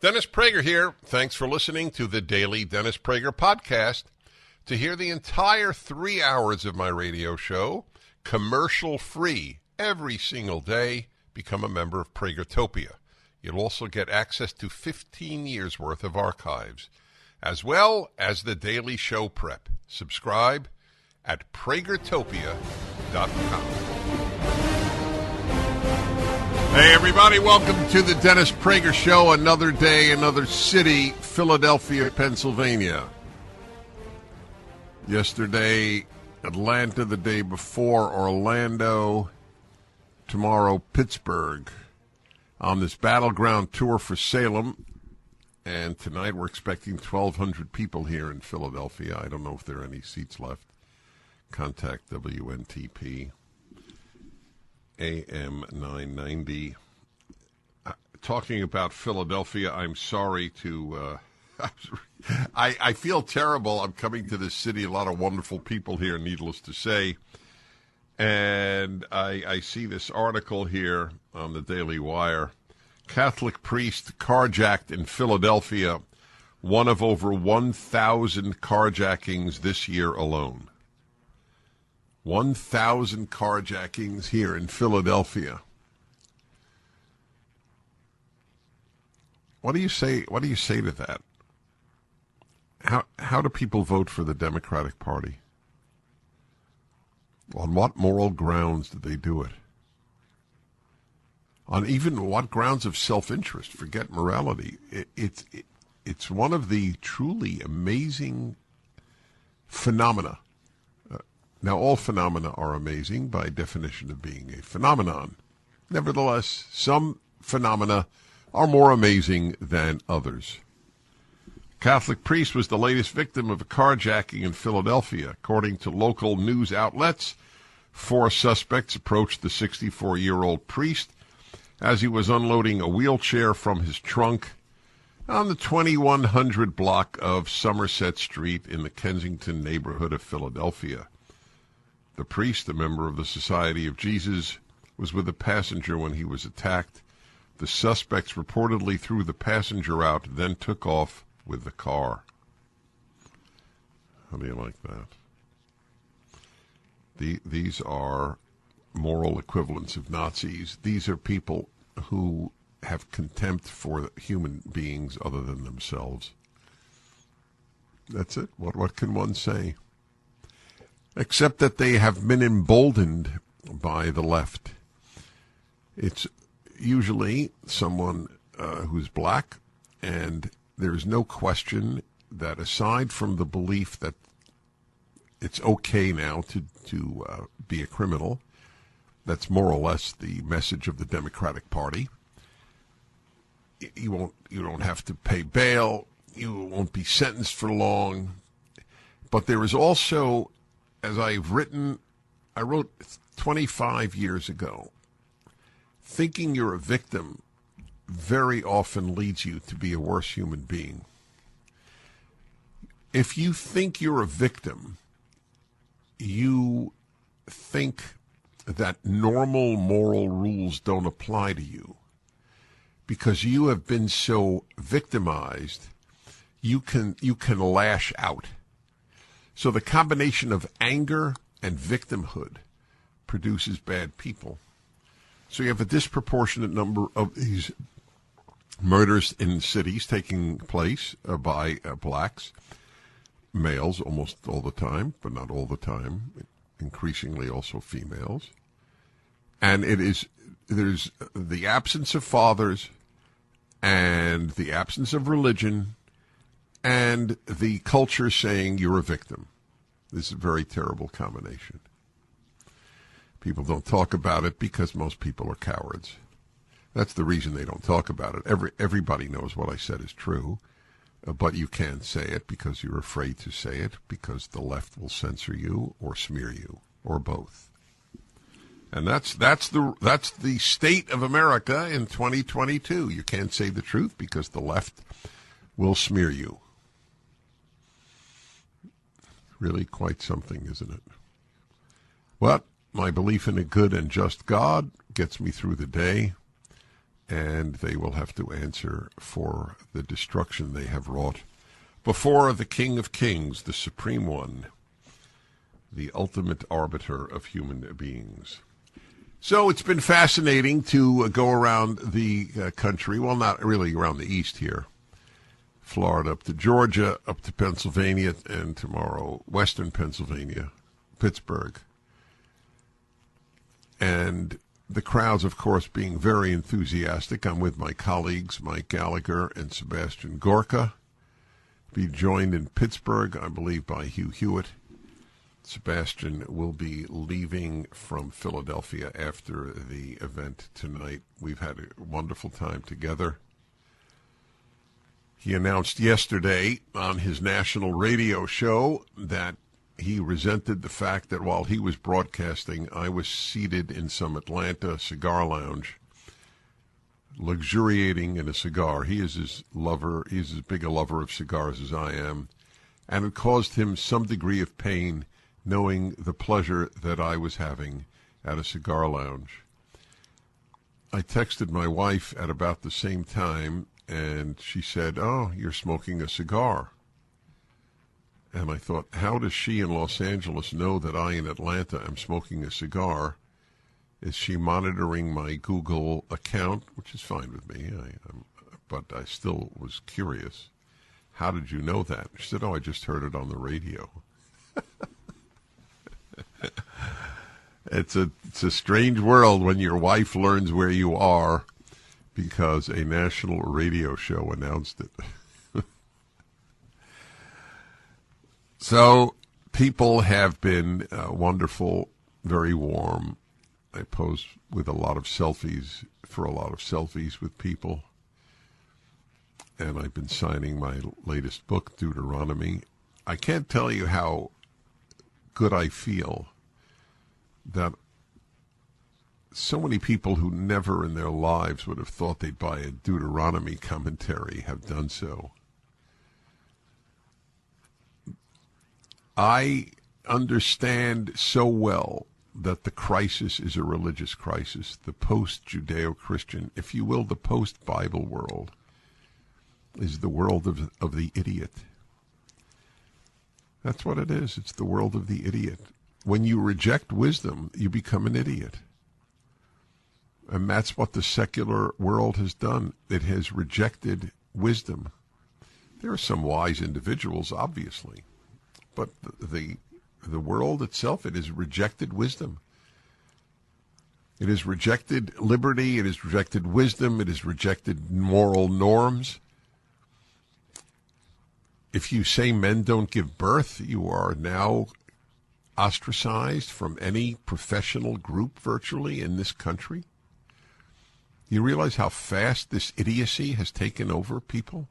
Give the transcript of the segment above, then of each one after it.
Dennis Prager here. Thanks for listening to the Daily Dennis Prager Podcast. To hear the entire 3 hours of my radio show, commercial-free, every single day, become a member of Pragertopia. You'll also get access to 15 years' worth of archives, as well as the daily show prep. Subscribe at Pragertopia.com. Hey, everybody, welcome to the Dennis Prager Show. Another day, another city, Philadelphia, Pennsylvania. Yesterday, Atlanta. The day before, Orlando. Tomorrow, Pittsburgh. On this battleground tour for Salem. And tonight, we're expecting 1,200 people here in Philadelphia. I don't know if there are any seats left. Contact WNTP. AM 990. Talking about Philadelphia, I'm sorry to... I feel terrible. I'm coming to this city, a lot of wonderful people here, needless to say. And I see this article here on the Daily Wire. Catholic priest carjacked in Philadelphia, one of over 1,000 carjackings this year alone. 1,000 carjackings here in Philadelphia. What do you say? What do you say to that? How do people vote for the Democratic Party? On what moral grounds do they do it? On even what grounds of self-interest? Forget morality. It's one of the truly amazing phenomena. Now, all phenomena are amazing by definition of being a phenomenon. Nevertheless, some phenomena are more amazing than others. Catholic priest was the latest victim of a carjacking in Philadelphia. According to local news outlets, 4 suspects approached the 64-year-old priest as he was unloading a wheelchair from his trunk on the 2100 block of Somerset Street in the Kensington neighborhood of Philadelphia. The priest, a member of the Society of Jesus, was with a passenger when he was attacked. The suspects reportedly threw the passenger out, then took off with the car. How do you like that? These are moral equivalents of Nazis. These are people who have contempt for human beings other than themselves. That's it. What can one say? Except that they have been emboldened by the left. It's usually someone who's black, and there's no question that aside from the belief that it's okay now to be a criminal, that's more or less the message of the Democratic Party. You don't have to pay bail. You won't be sentenced for long. But there is also, as I wrote 25 years ago, thinking you're a victim very often leads you to be a worse human being. If you think you're a victim, you think that normal moral rules don't apply to you because you have been so victimized, you can lash out. So the combination of anger and victimhood produces bad people. So you have a disproportionate number of these murders in cities taking place by blacks, males almost all the time, but not all the time, increasingly also females. And there's the absence of fathers and the absence of religion and the culture saying you're a victim. This is a very terrible combination. People don't talk about it because most people are cowards. That's the reason they don't talk about it. Everybody knows what I said is true, but you can't say it because you're afraid to say it because the left will censor you or smear you or both. And that's the state of America in 2022. You can't say the truth because the left will smear you. Really quite something, isn't it? Well, my belief in a good and just God gets me through the day. and they will have to answer for the destruction they have wrought before the King of Kings, the Supreme One, the ultimate arbiter of human beings. So it's been fascinating to go around the country. Well, not really around the east here. Florida up to Georgia, up to Pennsylvania, and tomorrow western Pennsylvania, Pittsburgh. And the crowds, of course, being very enthusiastic. I'm with my colleagues, Mike Gallagher and Sebastian Gorka. Be joined in Pittsburgh, I believe, by Hugh Hewitt. Sebastian will be leaving from Philadelphia after the event tonight. We've had a wonderful time together. He announced yesterday on his national radio show that he resented the fact that while he was broadcasting, I was seated in some Atlanta cigar lounge, luxuriating in a cigar. He is as big a lover of cigars as I am, and it caused him some degree of pain knowing the pleasure that I was having at a cigar lounge. I texted my wife at about the same time, and she said, "Oh, you're smoking a cigar." And I thought, how does she in Los Angeles know that I in Atlanta am smoking a cigar? Is she monitoring my Google account, which is fine with me, but I still was curious. How did you know that? She said, "Oh, I just heard it on the radio." It's a strange world when your wife learns where you are because a national radio show announced it. So people have been wonderful, very warm. I pose with a lot of selfies with people. And I've been signing my latest book, Deuteronomy. I can't tell you how good I feel that so many people who never in their lives would have thought they'd buy a Deuteronomy commentary have done so. I understand so well that the crisis is a religious crisis, the post-Judeo-Christian, if you will, the post-Bible world is the world of the idiot. That's what it is. It's the world of the idiot. When you reject wisdom, you become an idiot. And that's what the secular world has done. It has rejected wisdom. There are some wise individuals, obviously. But the world itself, it has rejected wisdom. It has rejected liberty. It has rejected wisdom. It has rejected moral norms. If you say men don't give birth, you are now ostracized from any professional group virtually in this country. You realize how fast this idiocy has taken over people?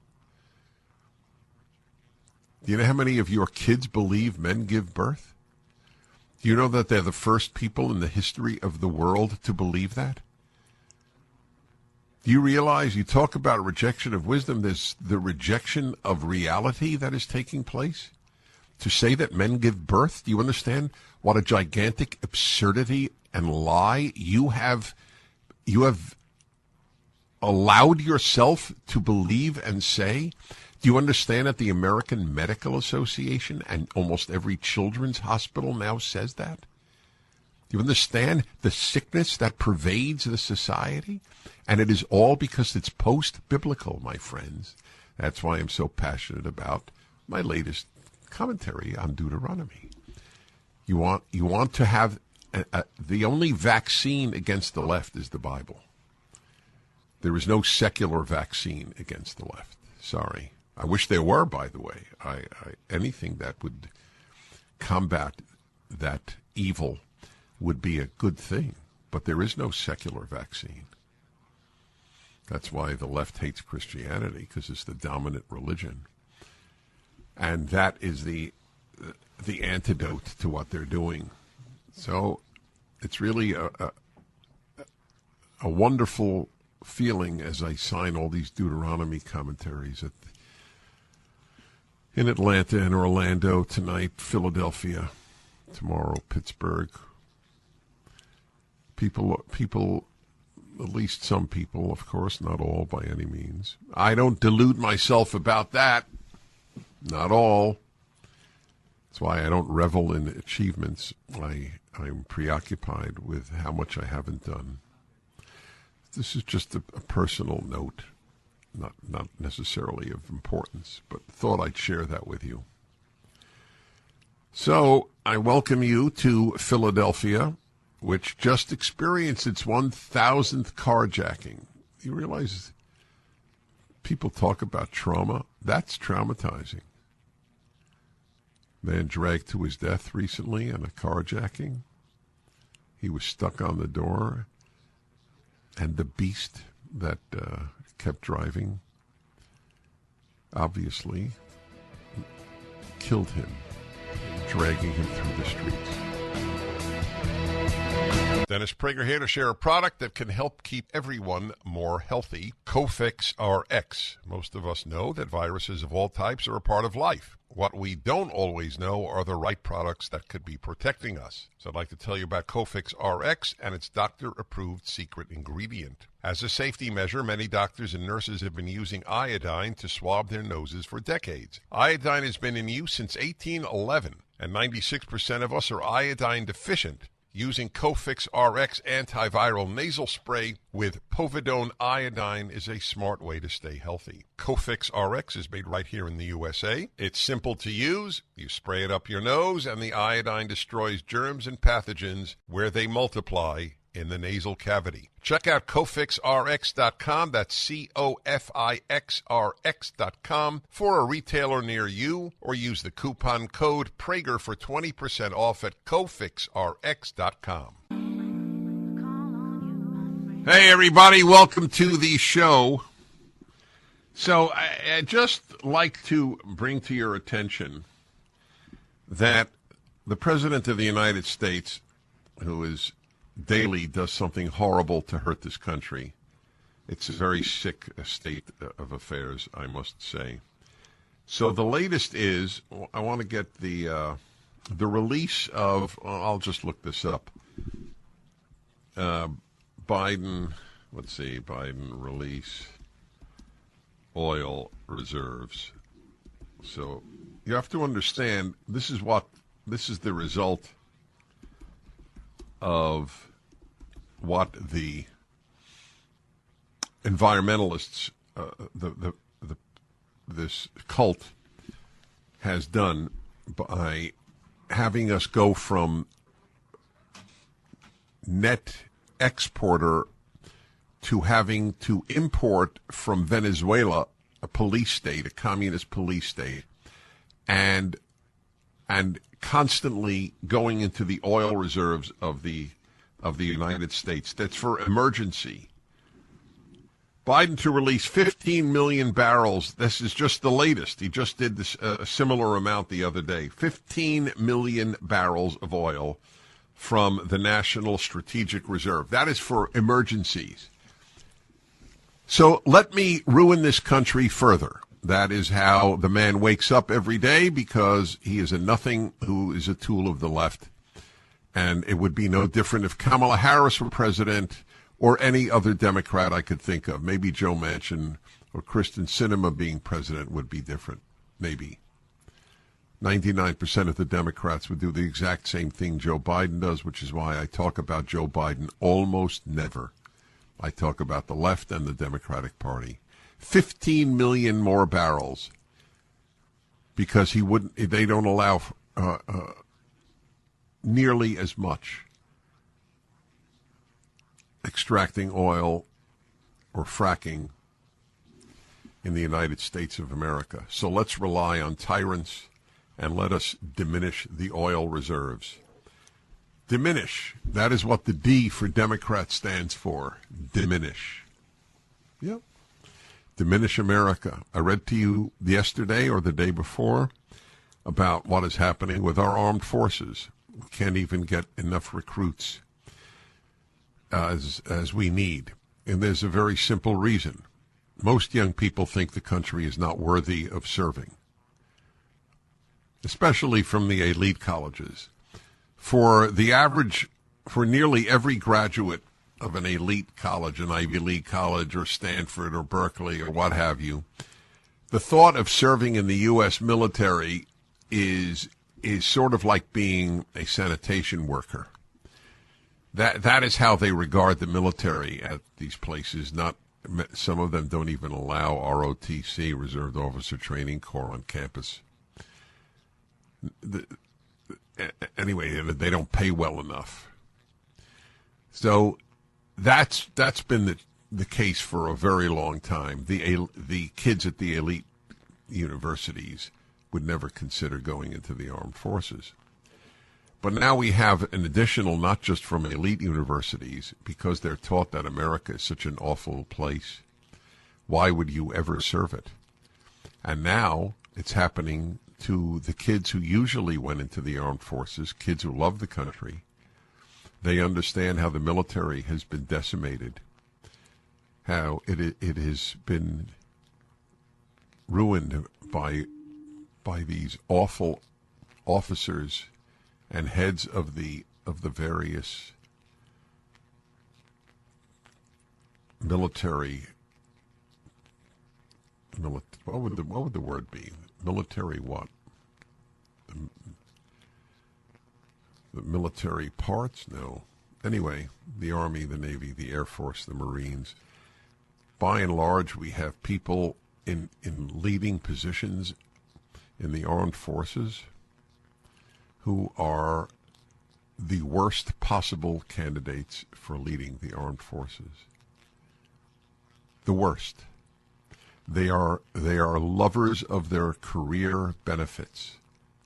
Do you know how many of your kids believe men give birth? Do you know that they're the first people in the history of the world to believe that? Do you realize, you talk about rejection of wisdom, there's the rejection of reality that is taking place? To say that men give birth, do you understand what a gigantic absurdity and lie you have allowed yourself to believe and say? Do you understand that the American Medical Association and almost every children's hospital now says that? Do you understand the sickness that pervades the society? And it is all because it's post-biblical, my friends. That's why I'm so passionate about my latest commentary on Deuteronomy. You want to have the only vaccine against the left is the Bible. There is no secular vaccine against the left. Sorry. I wish there were, by the way. Anything that would combat that evil would be a good thing. But there is no secular vaccine. That's why the left hates Christianity, because it's the dominant religion. And that is the antidote to what they're doing. So it's really a wonderful feeling as I sign all these Deuteronomy commentaries in Atlanta and Orlando tonight, Philadelphia, tomorrow, Pittsburgh. People At least some people, of course, not all by any means. I don't delude myself about that. Not all. That's why I don't revel in achievements. I'm preoccupied with how much I haven't done. This is just a personal note, not necessarily of importance, but thought I'd share that with you. So I welcome you to Philadelphia, which just experienced its 1,000th carjacking. You realize people talk about trauma? That's traumatizing. Man dragged to his death recently in a carjacking. He was stuck on the door, and the beast that kept driving obviously killed him, dragging him through the streets. Dennis Prager here to share a product that can help keep everyone more healthy. Cofix RX. Most of us know that viruses of all types are a part of life. What we don't always know are the right products that could be protecting us. So I'd like to tell you about Cofix RX and its doctor-approved secret ingredient. As a safety measure, many doctors and nurses have been using iodine to swab their noses for decades. Iodine has been in use since 1811, and 96% of us are iodine deficient. Using Cofix RX antiviral nasal spray with povidone iodine is a smart way to stay healthy. Cofix RX is made right here in the USA. It's simple to use. You spray it up your nose, and the iodine destroys germs and pathogens where they multiply in the nasal cavity. Check out CofixRx.com. That's COFIXRX.com for a retailer near you, or use the coupon code Prager for 20% off at CofixRx.com. Hey, everybody. Welcome to the show. So I'd just like to bring to your attention that the President of the United States, who is daily does something horrible to hurt this country. It's a very sick state of affairs, I must say. So the latest is, I want to get the release of, I'll just look this up. Biden release oil reserves. So you have to understand, this is the result of what the environmentalists, this cult, has done by having us go from net exporter to having to import from Venezuela, a police state, a communist police state, and constantly going into the oil reserves of the United States. That's for emergency. Biden to release 15 million barrels. This is just the latest. He just did this a similar amount the other day. 15 million barrels of oil from the National Strategic Reserve. That is for emergencies. So let me ruin this country further. That is how the man wakes up every day, because he is a nothing who is a tool of the left. And it would be no different if Kamala Harris were president or any other Democrat I could think of. Maybe Joe Manchin or Kristen Sinema being president would be different. Maybe. 99% of the Democrats would do the exact same thing Joe Biden does, which is why I talk about Joe Biden almost never. I talk about the left and the Democratic Party. 15 million more barrels, because they don't allow nearly as much extracting oil or fracking in the United States of America. So let's rely on tyrants and let us diminish the oil reserves. Diminish. That is what the D for Democrat stands for. Diminish. Yep. Diminish America. I read to you yesterday or the day before about what is happening with our armed forces. We can't even get enough recruits as we need. And there's a very simple reason. Most young people think the country is not worthy of serving, especially from the elite colleges. For nearly every graduate of an elite college, an Ivy League college or Stanford or Berkeley or what have you, the thought of serving in the U.S. military is sort of like being a sanitation worker. That is how they regard the military at these places. Not some of them don't even allow ROTC, Reserved Officer Training Corps, on campus. Anyway, they don't pay well enough. So that's been the case for a very long time. The kids at the elite universities would never consider going into the armed forces. But now we have an additional, not just from elite universities, because they're taught that America is such an awful place. Why would you ever serve it? And now it's happening to the kids who usually went into the armed forces, kids who love the country. They understand how the military has been decimated, how it has been ruined by these awful officers and heads of the various military. What would the word be? Military what? The military parts? No. Anyway, the Army, the Navy, the Air Force, the Marines. By and large, we have people in leading positions in the armed forces who are the worst possible candidates for leading the armed forces. The worst. They are lovers of their career benefits,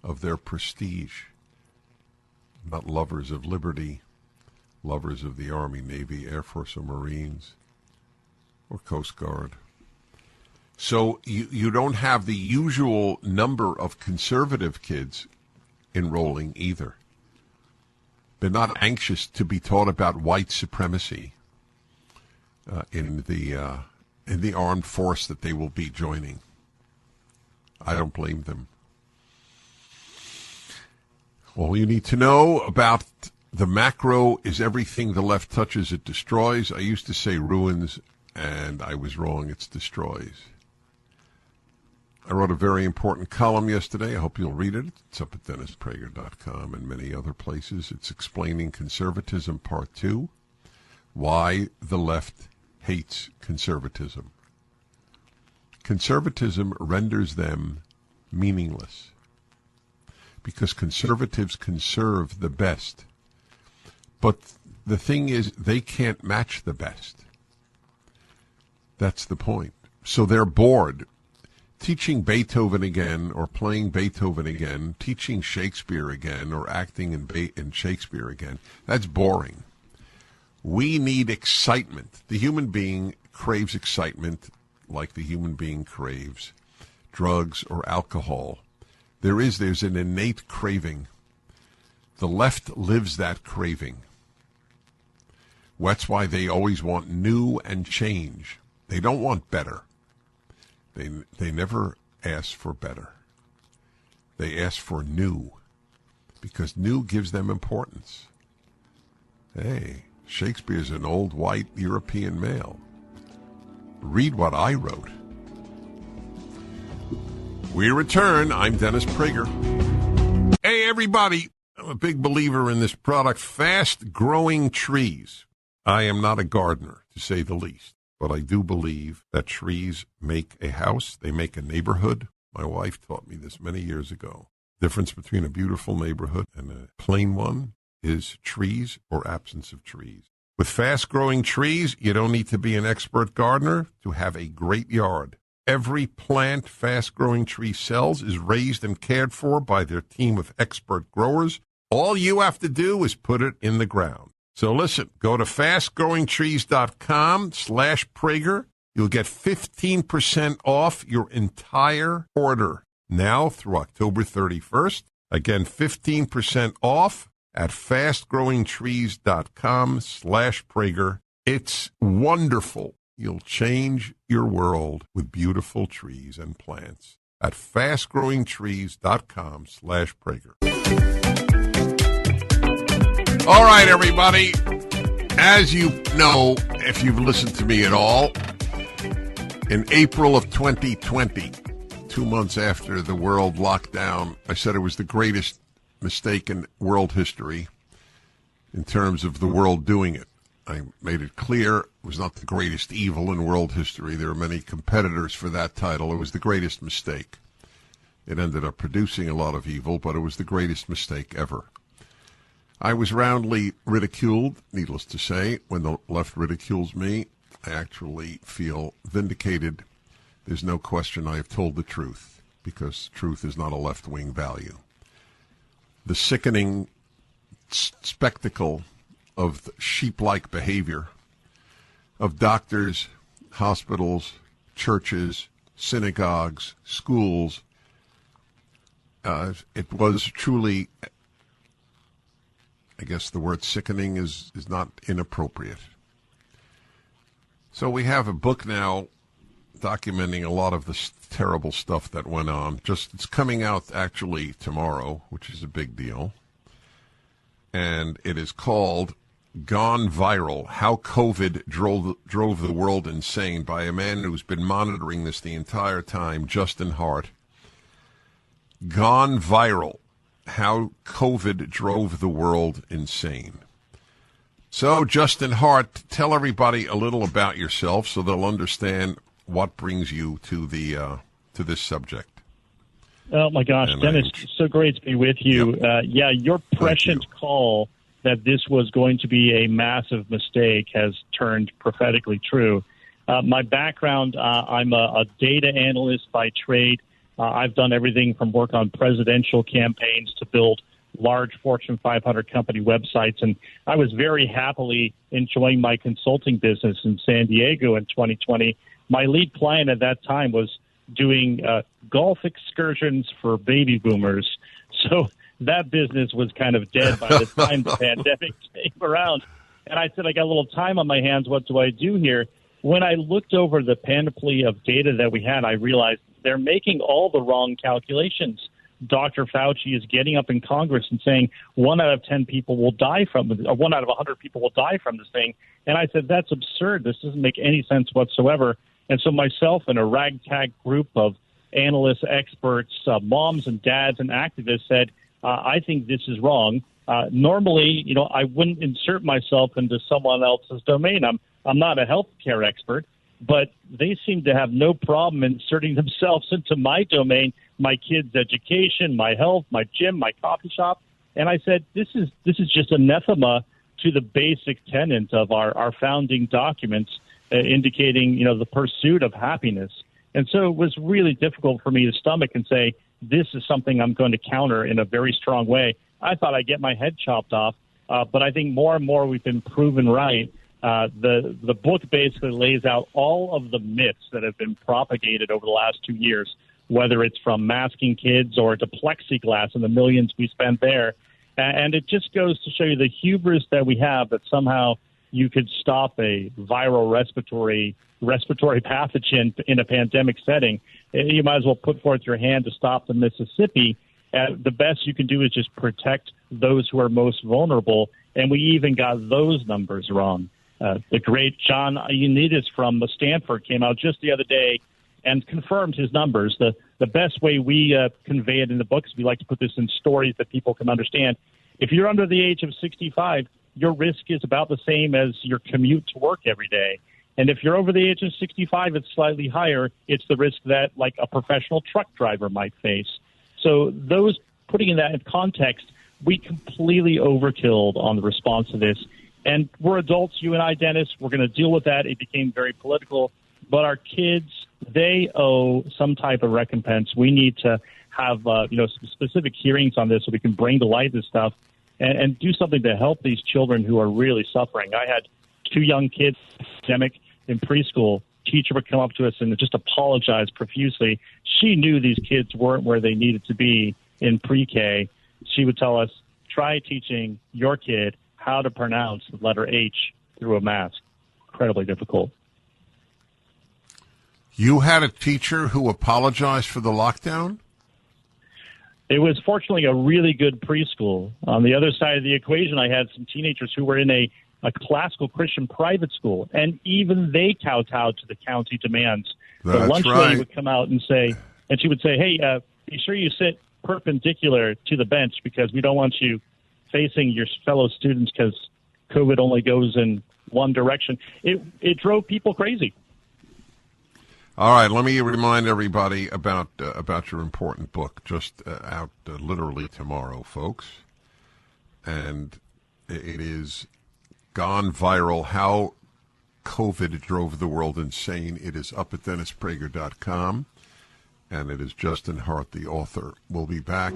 of their prestige, not lovers of liberty, lovers of the Army, Navy, Air Force, or Marines, or Coast Guard. So you don't have the usual number of conservative kids enrolling either. They're not anxious to be taught about white supremacy in the armed force that they will be joining. I don't blame them. All you need to know about the macro is everything the left touches, it destroys. I used to say ruins, and I was wrong. It's destroys. I wrote a very important column yesterday. I hope you'll read it. It's up at DennisPrager.com and many other places. It's explaining conservatism, part 2, why the left hates conservatism. Conservatism renders them meaningless because conservatives conserve the best. But the thing is, they can't match the best. That's the point. So they're bored. Teaching Beethoven again, or playing Beethoven again, teaching Shakespeare again, or acting in Shakespeare again, that's boring. We need excitement. The human being craves excitement like the human being craves drugs or alcohol. There's an innate craving. The left lives that craving. That's why they always want new and change. They don't want better. They never ask for better. They ask for new, because new gives them importance. Hey, Shakespeare's an old white European male. Read what I wrote. We return. I'm Dennis Prager. Hey, everybody. I'm a big believer in this product, fast-growing trees. I am not a gardener, to say the least. But I do believe that trees make a house. They make a neighborhood. My wife taught me this many years ago. The difference between a beautiful neighborhood and a plain one is trees or absence of trees. With fast-growing trees, you don't need to be an expert gardener to have a great yard. Every plant Fast Growing Tree sells is raised and cared for by their team of expert growers. All you have to do is put it in the ground. So listen, go to fastgrowingtrees.com/Prager. You'll get 15% off your entire order now through October 31st. Again, 15% off at fastgrowingtrees.com/Prager. It's wonderful. You'll change your world with beautiful trees and plants at fastgrowingtrees.com/Prager. All right, everybody. As you know, if you've listened to me at all, in April of 2020, 2 months after the world lockdown, I said it was the greatest mistake in world history in terms of the world doing it. I made it clear it was not the greatest evil in world history. There are many competitors for that title. It was the greatest mistake. It ended up producing a lot of evil, but it was the greatest mistake ever. I was roundly ridiculed, needless to say. When the left ridicules me, I actually feel vindicated. There's no question I have told the truth, because truth is not a left-wing value. The sickening spectacle of the sheep-like behavior of doctors, hospitals, churches, synagogues, schools, it was truly, I guess the word sickening is not inappropriate. So we have a book now documenting a lot of this terrible stuff that went on. It's coming out actually tomorrow, which is a big deal. And it is called Gone Viral, How COVID Drove the World Insane, by a man who's been monitoring this the entire time, Justin Hart. Gone Viral, How COVID Drove the World Insane. So, Justin Hart, tell everybody a little about yourself so they'll understand what brings you to to this subject. Oh, my gosh, Dennis, so great to be with you. Yep. Your prescient call that this was going to be a massive mistake has turned prophetically true. My background, I'm a data analyst by trade. I've done everything from work on presidential campaigns to build large Fortune 500 company websites. And I was very happily enjoying my consulting business in San Diego in 2020. My lead client at that time was doing golf excursions for baby boomers. So that business was kind of dead by the time the pandemic came around. And I said, I got a little time on my hands. What do I do here? When I looked over the panoply of data that we had, I realized they're making all the wrong calculations. Dr. Fauci is getting up in Congress and saying 1 out of 10 people will die from it, or 1 out of 100 people will die from this thing. And I said, that's absurd. This doesn't make any sense whatsoever. And so myself and a ragtag group of analysts, experts, moms and dads and activists said, I think this is wrong. Normally, I wouldn't insert myself into someone else's domain. I'm not a healthcare expert, but they seem to have no problem inserting themselves into my domain, my kids' education, my health, my gym, my coffee shop. And I said, this is just anathema to the basic tenet of our founding documents, indicating, the pursuit of happiness. And so it was really difficult for me to stomach and say, this is something I'm going to counter in a very strong way. I thought I'd get my head chopped off, but I think more and more we've been proven right. The book basically lays out all of the myths that have been propagated over the last 2 years, whether it's from masking kids or to plexiglass and the millions we spent there. And it just goes to show you the hubris that we have, that somehow you could stop a viral respiratory pathogen in a pandemic setting. You might as well put forth your hand to stop the Mississippi. The best you can do is just protect those who are most vulnerable, and we even got those numbers wrong. The great John Ioannidis from Stanford came out just the other day and confirmed his numbers. The best way we convey it in the book is we like to put this in stories that people can understand. If you're under the age of 65, your risk is about the same as your commute to work every day. And if you're over the age of 65, it's slightly higher. It's the risk that, like, a professional truck driver might face. So those, putting that in context, we completely overkilled on the response to this. And we're adults, you and I, Dennis. We're going to deal with that. It became very political. But our kids, they owe some type of recompense. We need to have some specific hearings on this so we can bring to light this stuff and do something to help these children who are really suffering. I had 2 young kids pandemic in preschool. Teacher would come up to us and just apologize profusely. She knew these kids weren't where they needed to be in pre-K. She would tell us, try teaching your kid how to pronounce the letter H through a mask. Incredibly difficult. You had a teacher who apologized for the lockdown? It was fortunately a really good preschool. On the other side of the equation, I had some teenagers who were in a a classical Christian private school, and even they kowtowed to the county demands. The lunch lady would come out and say, and she would say, hey, be sure you sit perpendicular to the bench because we don't want you facing your fellow students because COVID only goes in one direction. It drove people crazy. All right, let me remind everybody about your important book, just out literally tomorrow, folks. And it is Gone Viral, How COVID Drove the World Insane. It is up at DennisPrager.com, and it is Justin Hart, the author. We'll be back.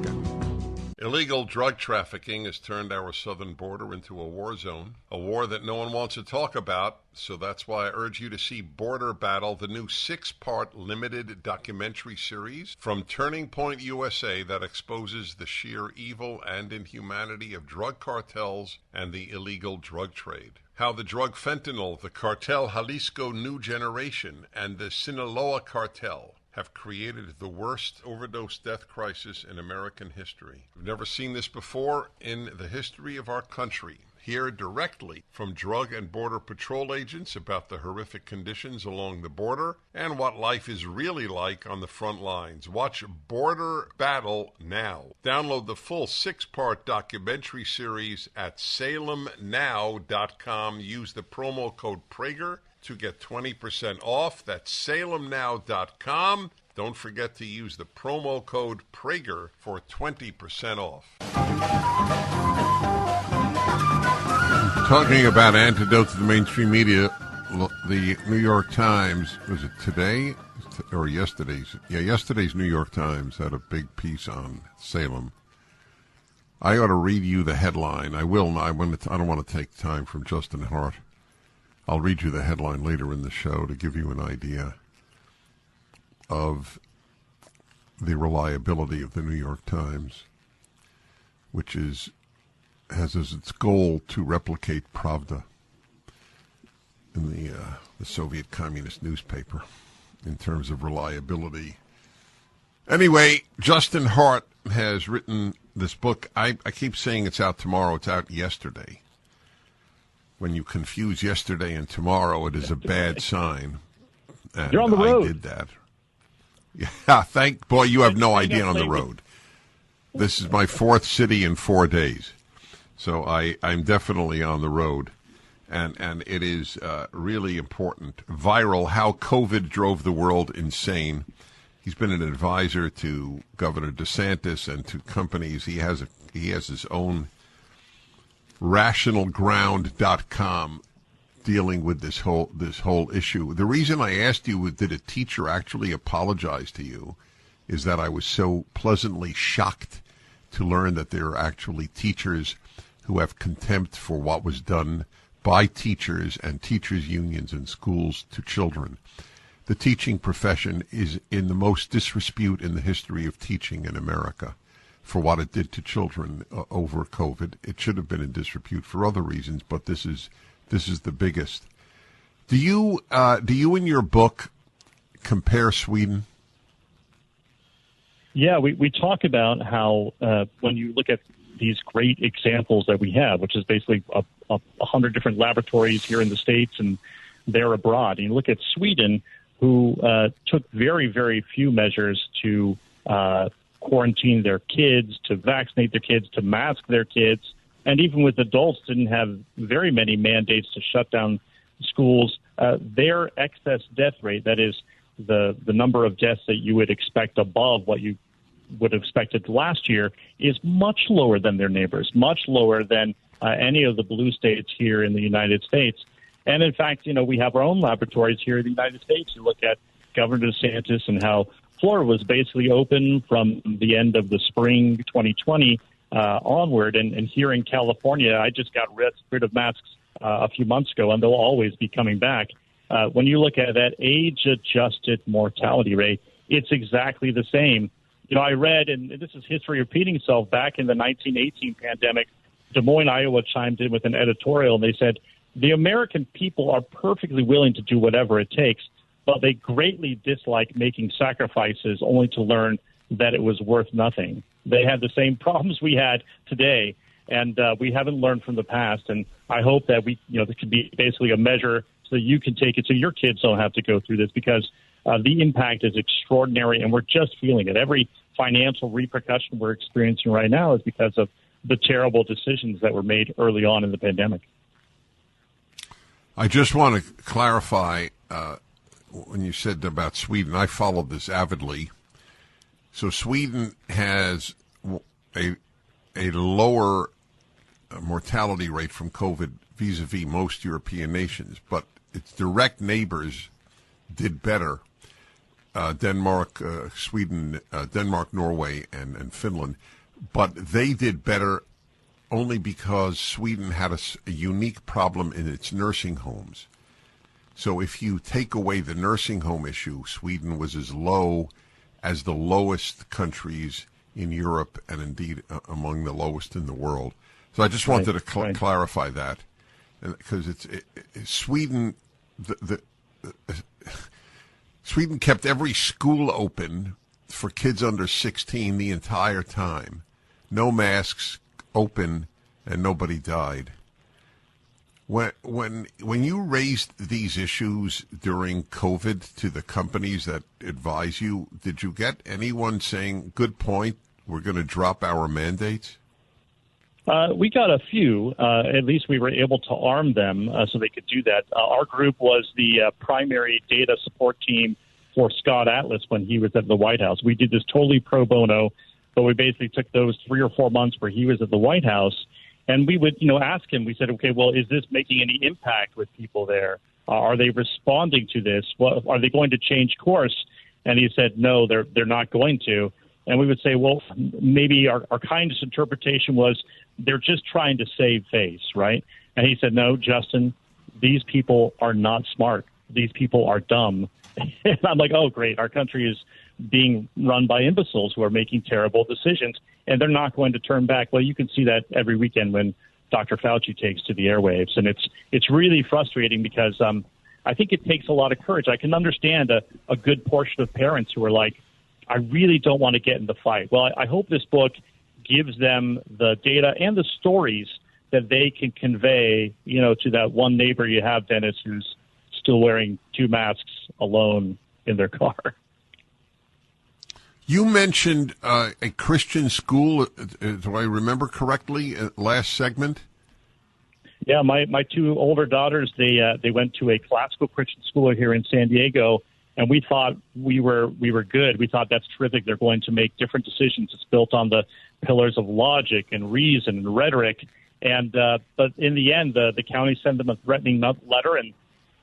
Illegal drug trafficking has turned our southern border into a war zone, a war that no one wants to talk about, so that's why I urge you to see Border Battle, the new 6-part limited documentary series from Turning Point USA that exposes the sheer evil and inhumanity of drug cartels and the illegal drug trade. How the drug fentanyl, the cartel Jalisco New Generation, and the Sinaloa cartel have created the worst overdose death crisis in American history. We've never seen this before in the history of our country. Hear directly from Drug and Border Patrol agents about the horrific conditions along the border and what life is really like on the front lines. Watch Border Battle now. Download the full 6-part documentary series at salemnow.com. Use the promo code Prager to get 20% off. That's salemnow.com. Don't forget to use the promo code Prager for 20% off. Talking about antidote to the mainstream media, the New York Times, was it today or yesterday's? Yeah, yesterday's New York Times had a big piece on Salem. I ought to read you the headline. I will. I don't want to take time from Justin Hart. I'll read you the headline later in the show to give you an idea of the reliability of the New York Times, which has as its goal to replicate Pravda in the Soviet communist newspaper in terms of reliability. Anyway, Justin Hart has written this book. I keep saying it's out tomorrow. It's out yesterday. When you confuse yesterday and tomorrow, it is a bad sign. And you're on the road. I did that. Yeah, boy, you have no idea on the road. This is my 4th city in 4 days. So I'm definitely on the road. And it is really important. Viral, How COVID Drove the World Insane. He's been an advisor to Governor DeSantis and to companies. He has his own rationalground.com dealing with this whole issue. The reason I asked you, did a teacher actually apologize to you, is that I was so pleasantly shocked to learn that there are actually teachers who have contempt for what was done by teachers and teachers' unions in schools to children. The teaching profession is in the most disrepute in the history of teaching in America for what it did to children over COVID. It should have been in disrepute for other reasons, but this is the biggest. Do you in your book compare Sweden? Yeah, we talk about how when you look at these great examples that we have, which is basically 100 different laboratories here in the States and there abroad. And you look at Sweden, who took very, very few measures to quarantine their kids, to vaccinate their kids, to mask their kids, and even with adults didn't have very many mandates to shut down schools. Their excess death rate, that is the number of deaths that you would expect above what you would have expected last year, is much lower than their neighbors, much lower than any of the blue states here in the United States. And in fact, we have our own laboratories here in the United States. You look at Governor DeSantis and how Florida was basically open from the end of the spring 2020 onward. And here in California, I just got rid of masks a few months ago, and they'll always be coming back. When you look at that age-adjusted mortality rate, it's exactly the same. I read, and this is history repeating itself, back in the 1918 pandemic, Des Moines, Iowa chimed in with an editorial, and they said, the American people are perfectly willing to do whatever it takes, but they greatly dislike making sacrifices only to learn that it was worth nothing. They had the same problems we had today. And we haven't learned from the past. And I hope that this could be basically a measure so that you can take it so your kids don't have to go through this, because the impact is extraordinary, and we're just feeling it. Every financial repercussion we're experiencing right now is because of the terrible decisions that were made early on in the pandemic. I just want to clarify when you said about Sweden, I followed this avidly. So Sweden has a lower mortality rate from COVID vis-a-vis most European nations, but its direct neighbors did better. Denmark, Sweden, Denmark, Norway, and Finland. But they did better only because Sweden had a unique problem in its nursing homes. So if you take away the nursing home issue, Sweden was as low as the lowest countries in Europe, and indeed among the lowest in the world. So I just wanted to clarify that, because Sweden, Sweden kept every school open for kids under 16 the entire time. No masks, open, and nobody died. When you raised these issues during COVID to the companies that advise you, did you get anyone saying, good point, we're going to drop our mandates? We got a few. At least we were able to arm them so they could do that. Our group was the primary data support team for Scott Atlas when he was at the White House. We did this totally pro bono, but we basically took those 3 or 4 months where he was at the White House, and we would, ask him. We said, okay, well, is this making any impact with people there? Are they responding to this? Well, are they going to change course? And he said, no, they're not going to. And we would say, well, maybe our kindest interpretation was they're just trying to save face, right? And he said, no, Justin, these people are not smart. These people are dumb. And I'm like, oh, great. Our country is being run by imbeciles who are making terrible decisions, and they're not going to turn back. Well, you can see that every weekend when Dr. Fauci takes to the airwaves. And it's really frustrating because I think it takes a lot of courage. I can understand a good portion of parents who are like, I really don't want to get in the fight. Well, I hope this book gives them the data and the stories that they can convey, to that one neighbor you have, Dennis, who's still wearing 2 masks alone in their car. You mentioned a Christian school, do I remember correctly, last segment? Yeah, my 2 older daughters, they went to a classical Christian school here in San Diego, and we thought we were good. We thought that's terrific. They're going to make different decisions. It's built on the pillars of logic and reason and rhetoric. And but in the end, the county sent them a threatening letter, and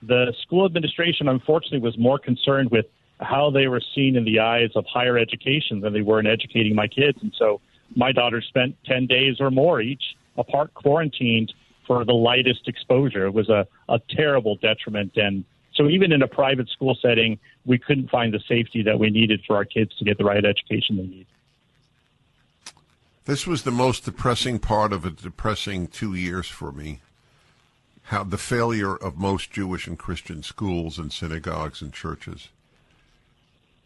the school administration, unfortunately, was more concerned with how they were seen in the eyes of higher education than they were in educating my kids. And so my daughters spent 10 days or more each apart, quarantined for the lightest exposure. It was a terrible detriment. And so even in a private school setting, we couldn't find the safety that we needed for our kids to get the right education they need. This was the most depressing part of a depressing 2 years for me. How the failure of most Jewish and Christian schools and synagogues and churches.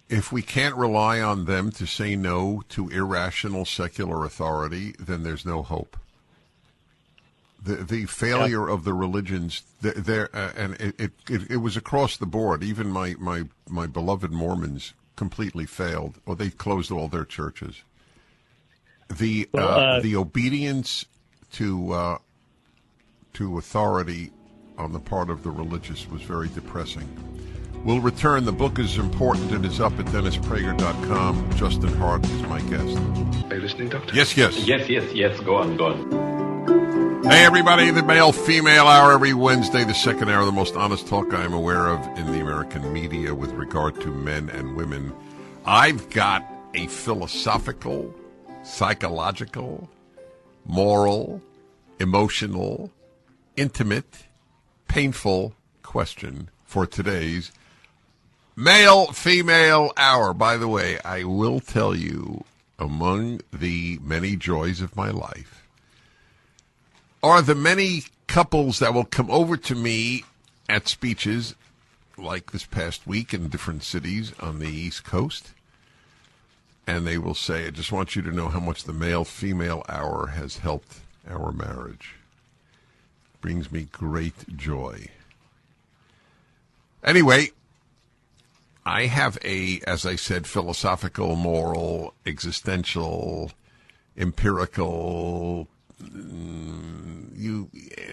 If we can't rely on them to say no to irrational secular authority, then there's no hope. The failure of the religions, and it was across the board. Even my beloved Mormons completely failed, or they closed all their churches. The obedience to authority on the part of the religious was very depressing. We'll return. The book is important. It is up at DennisPrager.com. Justin Hart is my guest. Are you listening, Doctor? Yes. Yes. Go on. Hey, everybody. The male-female hour every Wednesday, the second hour, the most honest talk I am aware of in the American media with regard to men and women. I've got a philosophical, psychological, moral, emotional, intimate, painful question for today's male-female hour. By the way, I will tell you, among the many joys of my life are the many couples that will come over to me at speeches like this past week in different cities on the East Coast. And they will say, I just want you to know how much the male-female hour has helped our marriage. Brings me great joy. Anyway, I have as I said, philosophical, moral, existential, empirical,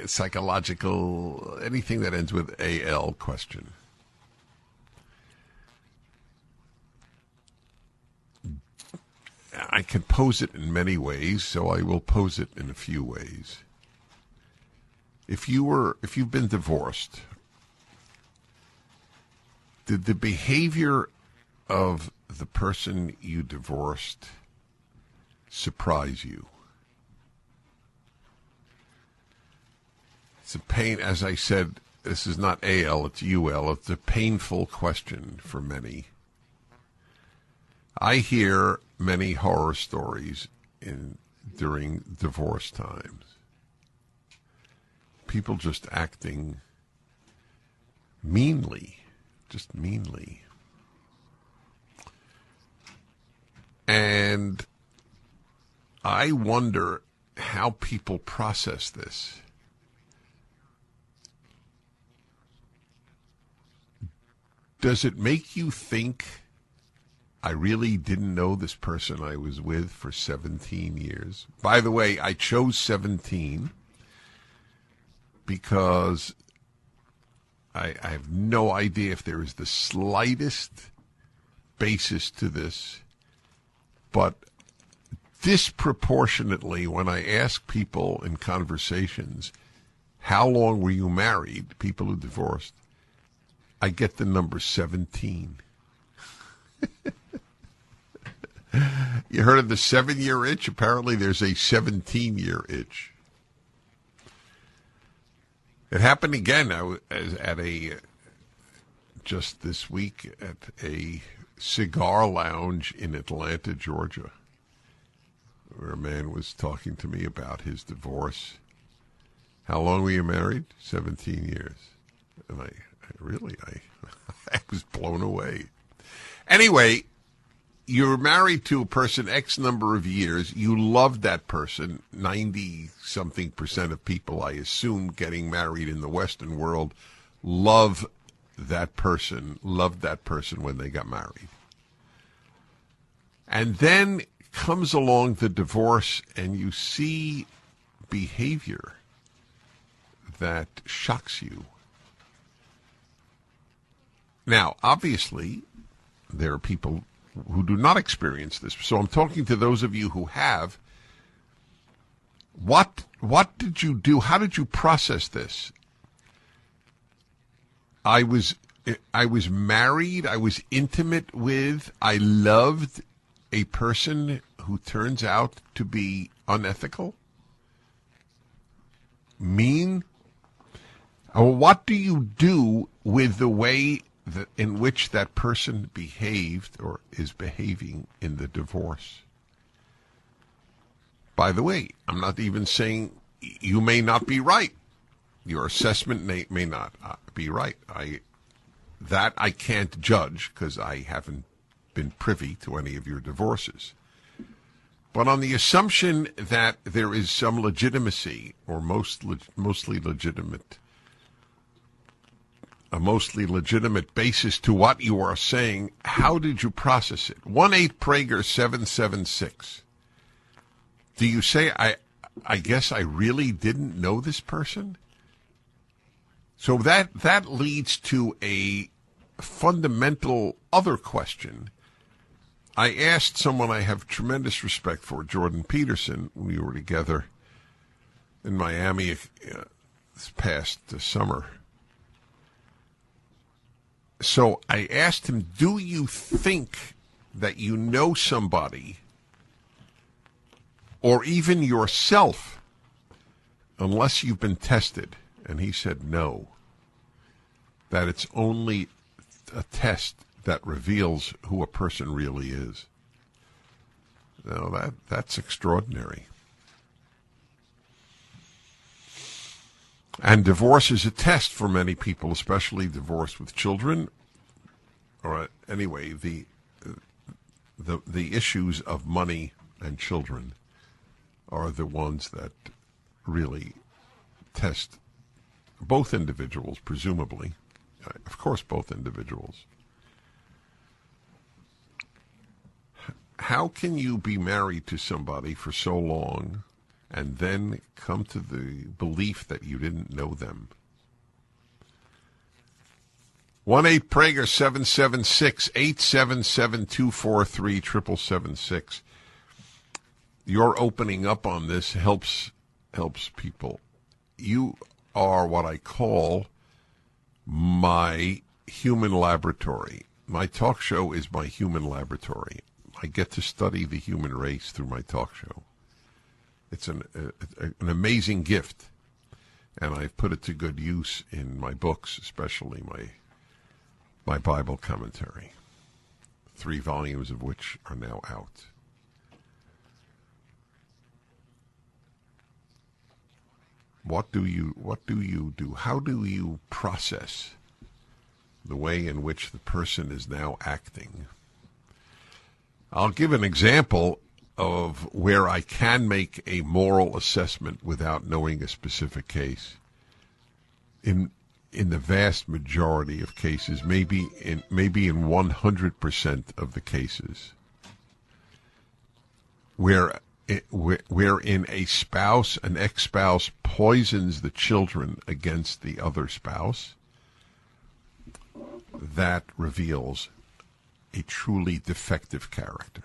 psychological, anything that ends with AL question. I can pose it in many ways, so I will pose it in a few ways. If you've been divorced, did the behavior of the person you divorced surprise you? It's a pain, as I said, this is not AL, it's UL. It's a painful question for many. I hear many horror stories during divorce times. People just acting meanly, just meanly. And I wonder how people process this. Does it make you think, I really didn't know this person I was with for 17 years? By the way, I chose 17 because I have no idea if there is the slightest basis to this, but disproportionately, when I ask people in conversations, how long were you married, people who divorced, I get the number 17. You heard of the 7-year itch? Apparently there's a 17-year itch. It happened again. I was at just this week at a cigar lounge in Atlanta, Georgia, where a man was talking to me about his divorce. How long were you married? 17 years. And I was blown away. Anyway, you're married to a person X number of years. You love that person. 90-something% of people, I assume, getting married in the Western world loved that person when they got married. And then comes along the divorce, and you see behavior that shocks you. Now, obviously, there are people who do not experience this. So I'm talking to those of you who have. What did you do? How did you process this? I was married. I was intimate with. I loved a person who turns out to be unethical, mean. What do you do with the way in which that person behaved or is behaving in the divorce? By the way, I'm not even saying you may not be right. Your assessment may not be right. I can't judge because I haven't been privy to any of your divorces. But on the assumption that there is some legitimacy or mostly legitimate, a mostly legitimate basis to what you are saying, how did you process it? 1-8-Prager-776. Do you say, I guess I really didn't know this person? So that leads to a fundamental other question. I asked someone I have tremendous respect for, Jordan Peterson, when we were together in Miami this past summer. So I asked him, do you think that you know somebody, or even yourself, unless you've been tested? And he said no, that it's only a test that reveals who a person really is. Now, that's extraordinary. And divorce is a test for many people, especially divorce with children. Or anyway, the issues of money and children are the ones that really test both individuals, presumably. Of course, both individuals. How can you be married to somebody for so long and then come to the belief that you didn't know them? 1-8-PRAGER 776-877-243-7776. Your opening up on this helps people. You are what I call my human laboratory. My talk show is my human laboratory. I get to study the human race through my talk show. It's an amazing gift, and I've put it to good use in my books, especially my Bible commentary, 3 volumes of which are now out. What do you do? How do you process the way in which the person is now acting? I'll give an example of where I can make a moral assessment without knowing a specific case. In the vast majority of cases, maybe in 100% of the cases, wherein a spouse, an ex-spouse, poisons the children against the other spouse, that reveals a truly defective character.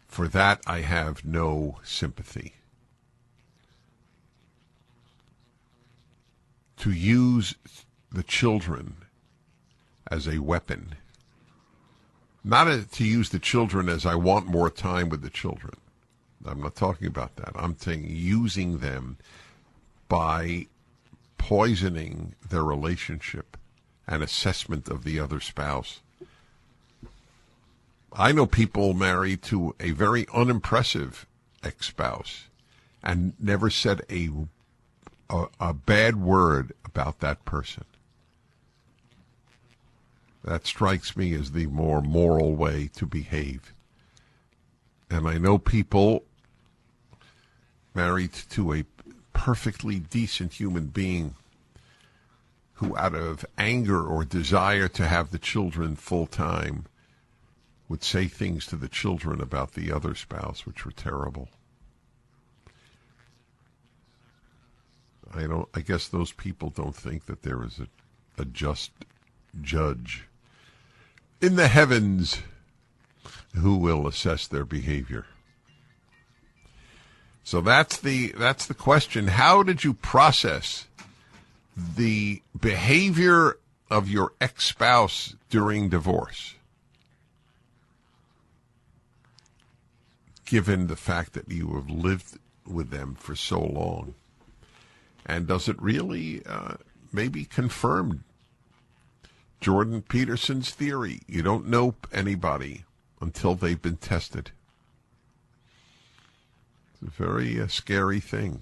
For that, I have no sympathy. To use the children as a weapon, not to use the children as I want more time with the children. I'm not talking about that. I'm saying using them by poisoning their relationship and assessment of the other spouse. I know people married to a very unimpressive ex-spouse and never said a bad word about that person. That strikes me as the more moral way to behave. And I know people married to a perfectly decent human being who, out of anger or desire to have the children full time, would say things to the children about the other spouse which were terrible. I guess those people don't think that there is a just judge in the heavens who will assess their behavior. So that's the question. How did you process the behavior of your ex-spouse during divorce, given the fact that you have lived with them for so long? And does it really maybe confirm Jordan Peterson's theory? You don't know anybody until they've been tested. It's a very scary thing.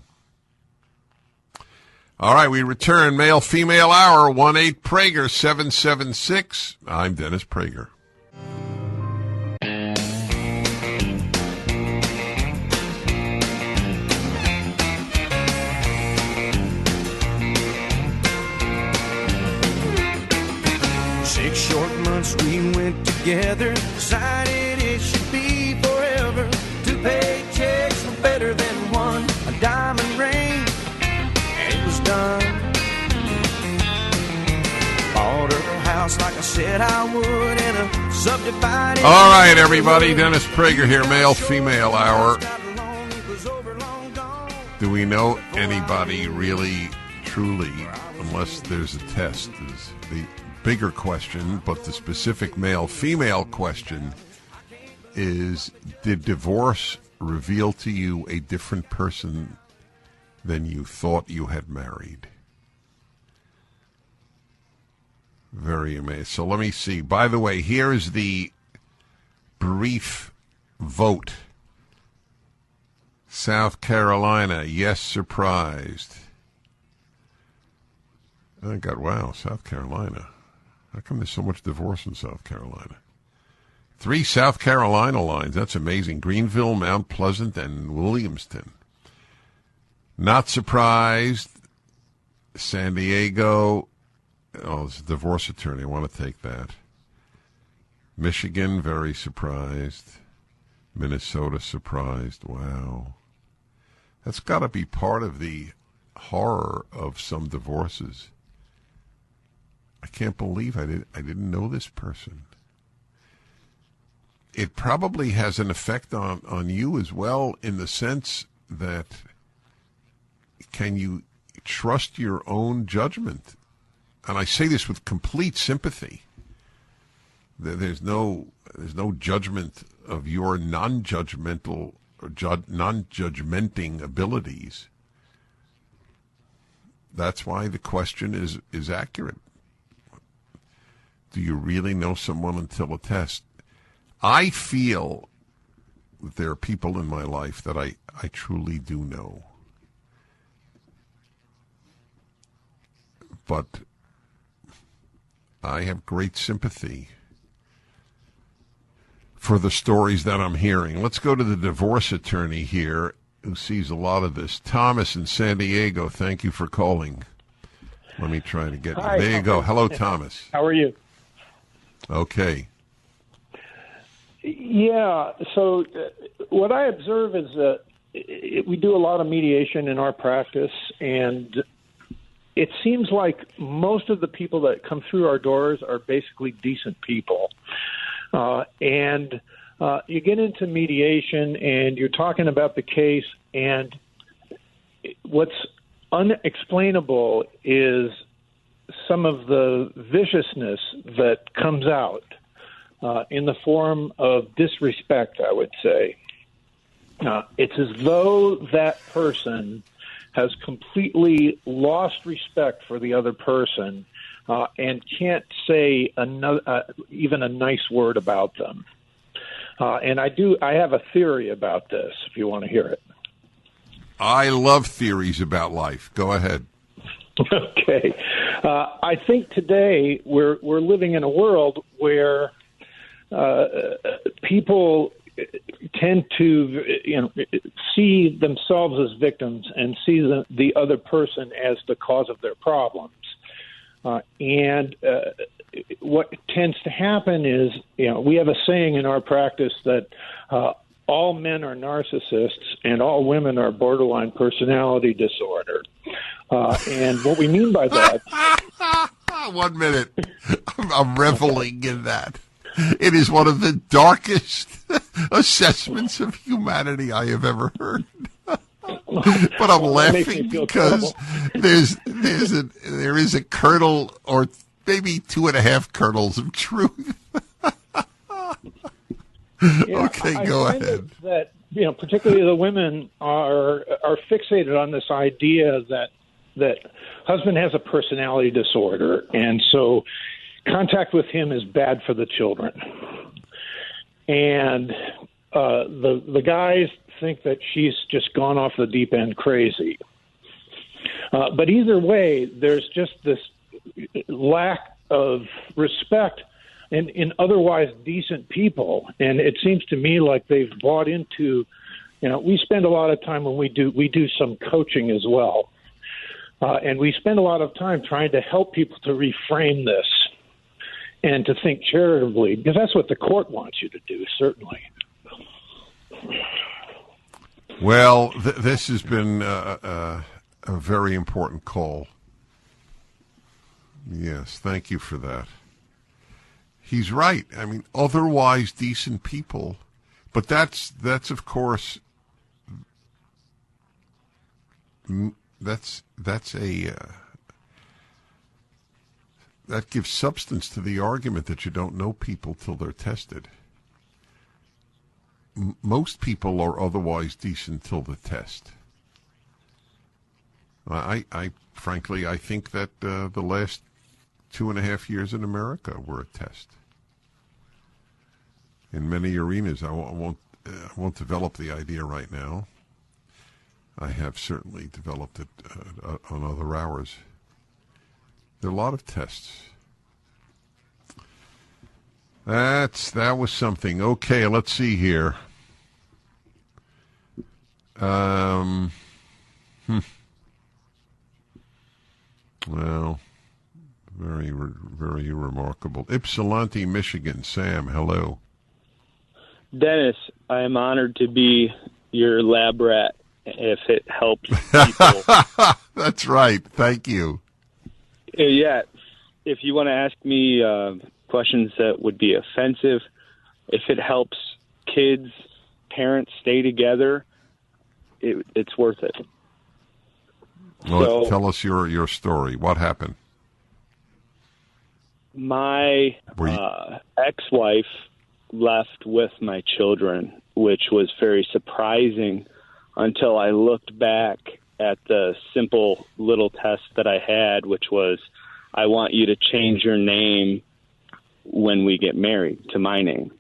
All right, we return. Male-female hour, 1-8-PRAGER 776. I'm Dennis Prager. Short months we went together, decided it should be forever. 2 paychecks were better than one, a diamond ring, and it was done. Bought her a house like I said I would, and a subdivided. All right, everybody, Dennis Prager here, male-female hour. Do we know anybody really, truly, unless there's a test, is the bigger question, but the specific male-female question is, did divorce reveal to you a different person than you thought you had married? Very amazing. So let me see. By the way, here's the brief vote. South Carolina, yes, surprised. I got, wow, South Carolina. How come there's so much divorce in South Carolina? 3 South Carolina lines. That's amazing. Greenville, Mount Pleasant, and Williamston. Not surprised. San Diego. Oh, it's a divorce attorney. I want to take that. Michigan, very surprised. Minnesota, surprised. Wow. That's got to be part of the horror of some divorces. I can't believe I didn't know this person. It probably has an effect on you as well, in the sense that, can you trust your own judgment? And I say this with complete sympathy. There's no judgment of your non-judgmental or non-judgmenting abilities. That's why the question is accurate. Do you really know someone until a test? I feel that there are people in my life that I truly do know. But I have great sympathy for the stories that I'm hearing. Let's go to the divorce attorney here who sees a lot of this. Thomas in San Diego, thank you for calling. Let me try to get Hi. There you go. Hello, Thomas. How are you? Okay. Yeah, so what I observe is that we do a lot of mediation in our practice, and it seems like most of the people that come through our doors are basically decent people. And you get into mediation, and you're talking about the case, and what's unexplainable is some of the viciousness that comes out in the form of disrespect, I would say. It's as though that person has completely lost respect for the other person and can't say even a nice word about them. And I have a theory about this, if you want to hear it. I love theories about life. Go ahead. Okay. I think today we're living in a world where people tend to see themselves as victims and see the other person as the cause of their problems. And what tends to happen is, we have a saying in our practice that all men are narcissists and all women are borderline personality disorder. And what we mean by that... 1 minute. I'm reveling in that. It is one of the darkest assessments of humanity I have ever heard. But I'm laughing because there is a kernel, or maybe 2.5 kernels of truth. Okay, go ahead. That particularly the women are fixated on this idea that husband has a personality disorder, and so contact with him is bad for the children. And the guys think that she's just gone off the deep end crazy. But either way, there's just this lack of respect in otherwise decent people. And it seems to me like they've bought into, we spend a lot of time when we do some coaching as well. And we spend a lot of time trying to help people to reframe this and to think charitably, because that's what the court wants you to do, certainly. Well, this has been a very important call. Yes, thank you for that. He's right. I mean, otherwise decent people, but that's of course, that gives substance to the argument that you don't know people till they're tested. Most people are otherwise decent till the test. I frankly, I think that the last 2.5 years in America were a test. In many arenas, I won't develop the idea right now. I have certainly developed it on other hours. There are a lot of tests. That was something. Okay, let's see here. Well, very, very remarkable. Ypsilanti, Michigan. Sam, hello. Dennis, I am honored to be your lab rat if it helps people. That's right. Thank you. Yeah, if you want to ask me questions that would be offensive, if it helps kids, parents stay together, it's worth it. Well, tell us your story. What happened? My ex-wife left with my children, which was very surprising until I looked back at the simple little test that I had, which was, I want you to change your name when we get married to my name.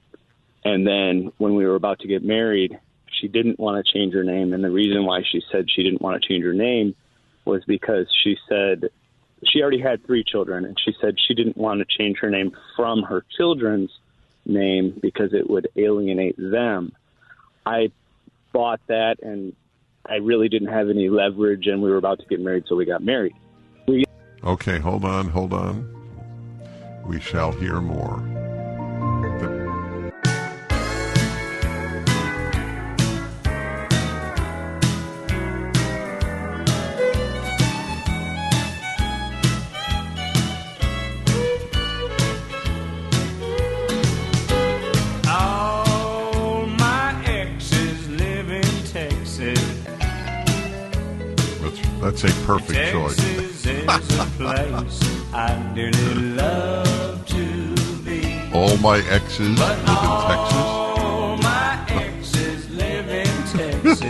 And then when we were about to get married, she didn't want to change her name. And the reason why she said she didn't want to change her name was because she said she already had 3 children, and she said she didn't want to change her name from her children's name because it would alienate them. I bought that, and I really didn't have any leverage, and we were about to get married, so we got married. Okay, hold on. We shall hear more. All my exes live in Texas. That's a perfect choice. Texas is a place I dearly love to be. All my exes live in Texas. All my exes live in Texas.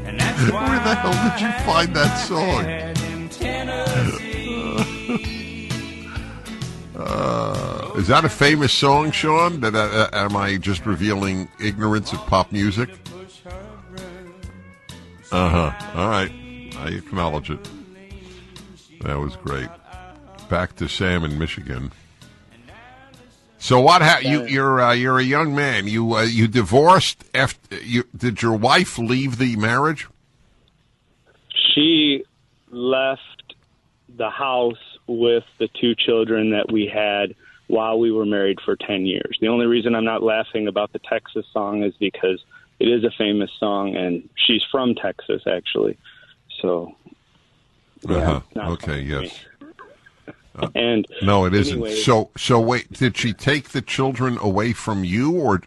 And that's why Where the hell did you find that song? in Tennessee. Is that a famous song, Sean? Am I just revealing ignorance of pop music? All right. I acknowledge it. That was great. Back to Sam in Michigan. So what? You're a young man. You divorced after. Did your wife leave the marriage? She left the house with the 2 children that we had while we were married for 10 years. The only reason I'm not laughing about the Texas song is because it is a famous song, and she's from Texas, actually. So, yeah. Okay, yes. And no, it isn't. anyways, So wait, did she take the children away from you, or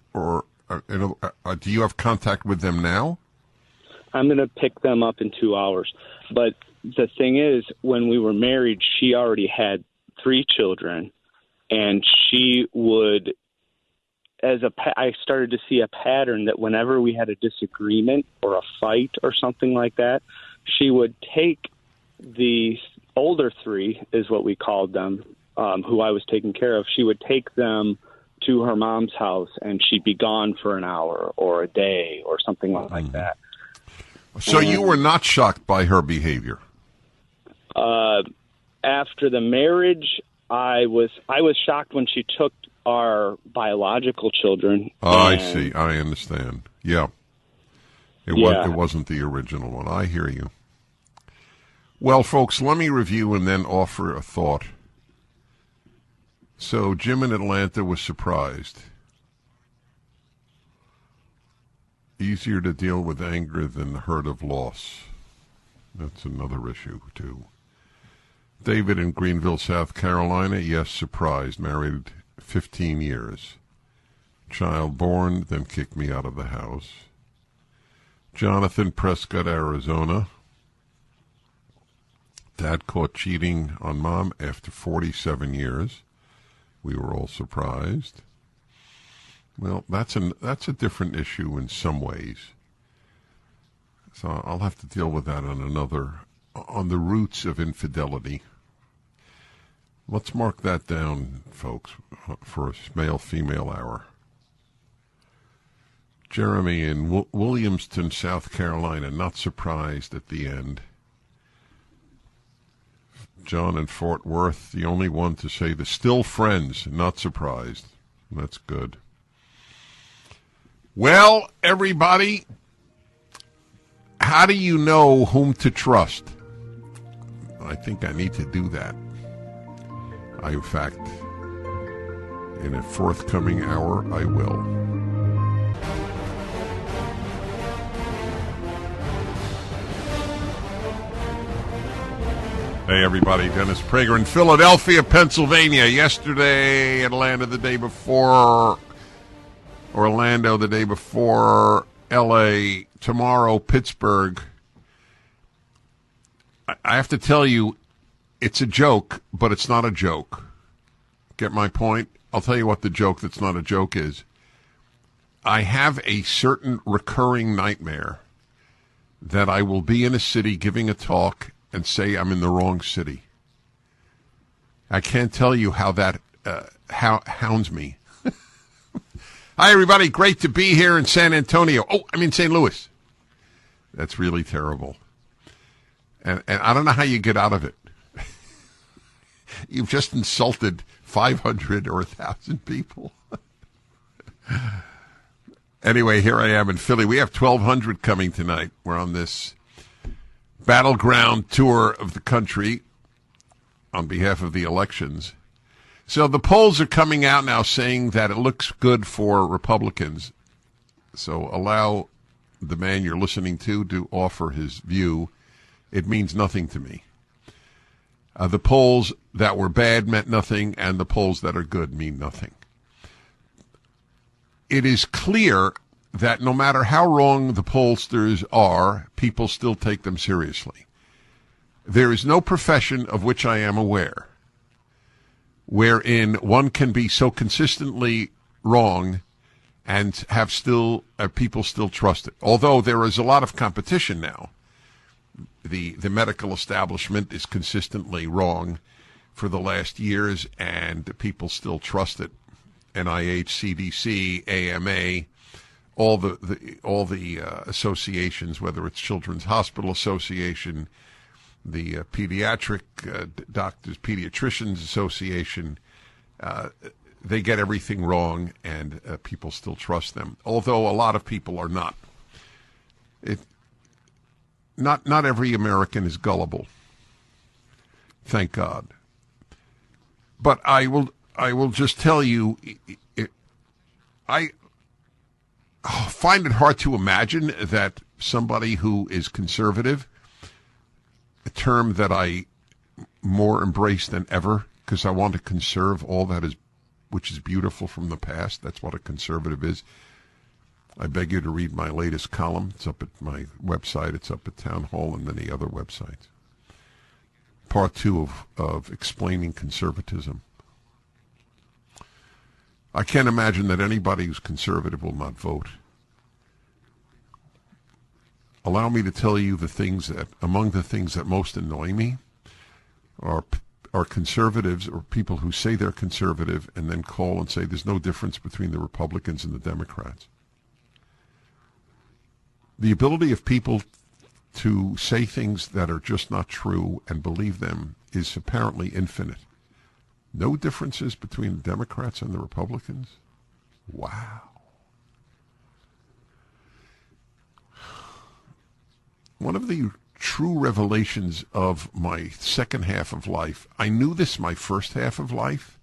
do you have contact with them now? I'm going to pick them up in 2 hours. But the thing is, when we were married, she already had 3 children, and she would, I started to see a pattern that whenever we had a disagreement or a fight or something like that, she would take the older 3, is what we called them, who I was taking care of. She would take them to her mom's house, and she'd be gone for an hour or a day or something like that. So you were not shocked by her behavior? After the marriage, I was shocked when she took our biological children. I see. I understand. Yeah. It wasn't the original one. I hear you. Well, folks, let me review and then offer a thought. So Jim in Atlanta was surprised. Easier to deal with anger than the hurt of loss. That's another issue, too. David in Greenville, South Carolina, yes, surprised. Married 15 years. Child born, then kicked me out of the house. Jonathan, Prescott, Arizona. Dad caught cheating on mom after 47 years. We were all surprised. Well, that's a different issue in some ways. So I'll have to deal with that on the roots of infidelity. Let's mark that down, folks, for a male-female hour. Jeremy in Williamston, South Carolina, not surprised at the end. John in Fort Worth, the only one to say the still friends, not surprised. That's good. Well, everybody, How do you know whom to trust? I think I need to do that. In fact, in a forthcoming hour, I will. Hey, everybody. Dennis Prager in Philadelphia, Pennsylvania. Yesterday, Atlanta the day before. Orlando the day before. L.A. tomorrow, Pittsburgh. I have to tell you, it's a joke, but it's not a joke. Get my point? I'll tell you what the joke that's not a joke is. I have a certain recurring nightmare that I will be in a city giving a talk and say I'm in the wrong city. I can't tell you how that hounds me. Hi, everybody. Great to be here in San Antonio. Oh, I'm in St. Louis. That's really terrible. And I don't know how you get out of it. You've just insulted 500 or 1,000 people. Anyway, here I am in Philly. We have 1,200 coming tonight. We're on this battleground tour of the country on behalf of the elections. So the polls are coming out now saying that it looks good for Republicans. So allow the man you're listening to offer his view. It means nothing to me. The polls that were bad meant nothing, and the polls that are good mean nothing. It is clear that no matter how wrong the pollsters are, people still take them seriously. There is no profession of which I am aware wherein one can be so consistently wrong and have people still trust it. Although there is a lot of competition now. The medical establishment is consistently wrong for the last years, and people still trust it. NIH, CDC, AMA, all the associations, whether it's Children's Hospital Association, the Pediatric Doctors, Pediatricians Association, they get everything wrong, and people still trust them. Although a lot of people are not. Not every American is gullible. Thank God. But I will just tell you, I find it hard to imagine that somebody who is conservative, a term that I more embrace than ever, because I want to conserve all that is, which is beautiful from the past. That's what a conservative is. I beg you to read my latest column. It's up at my website. It's up at Town Hall and many other websites. Part 2 of explaining conservatism. I can't imagine that anybody who's conservative will not vote. Allow me to tell you among the things that most annoy me are conservatives or people who say they're conservative and then call and say there's no difference between the Republicans and the Democrats. The ability of people to say things that are just not true and believe them is apparently infinite. No differences between the Democrats and the Republicans? Wow. One of the true revelations of my second half of life, I knew this my first half of life,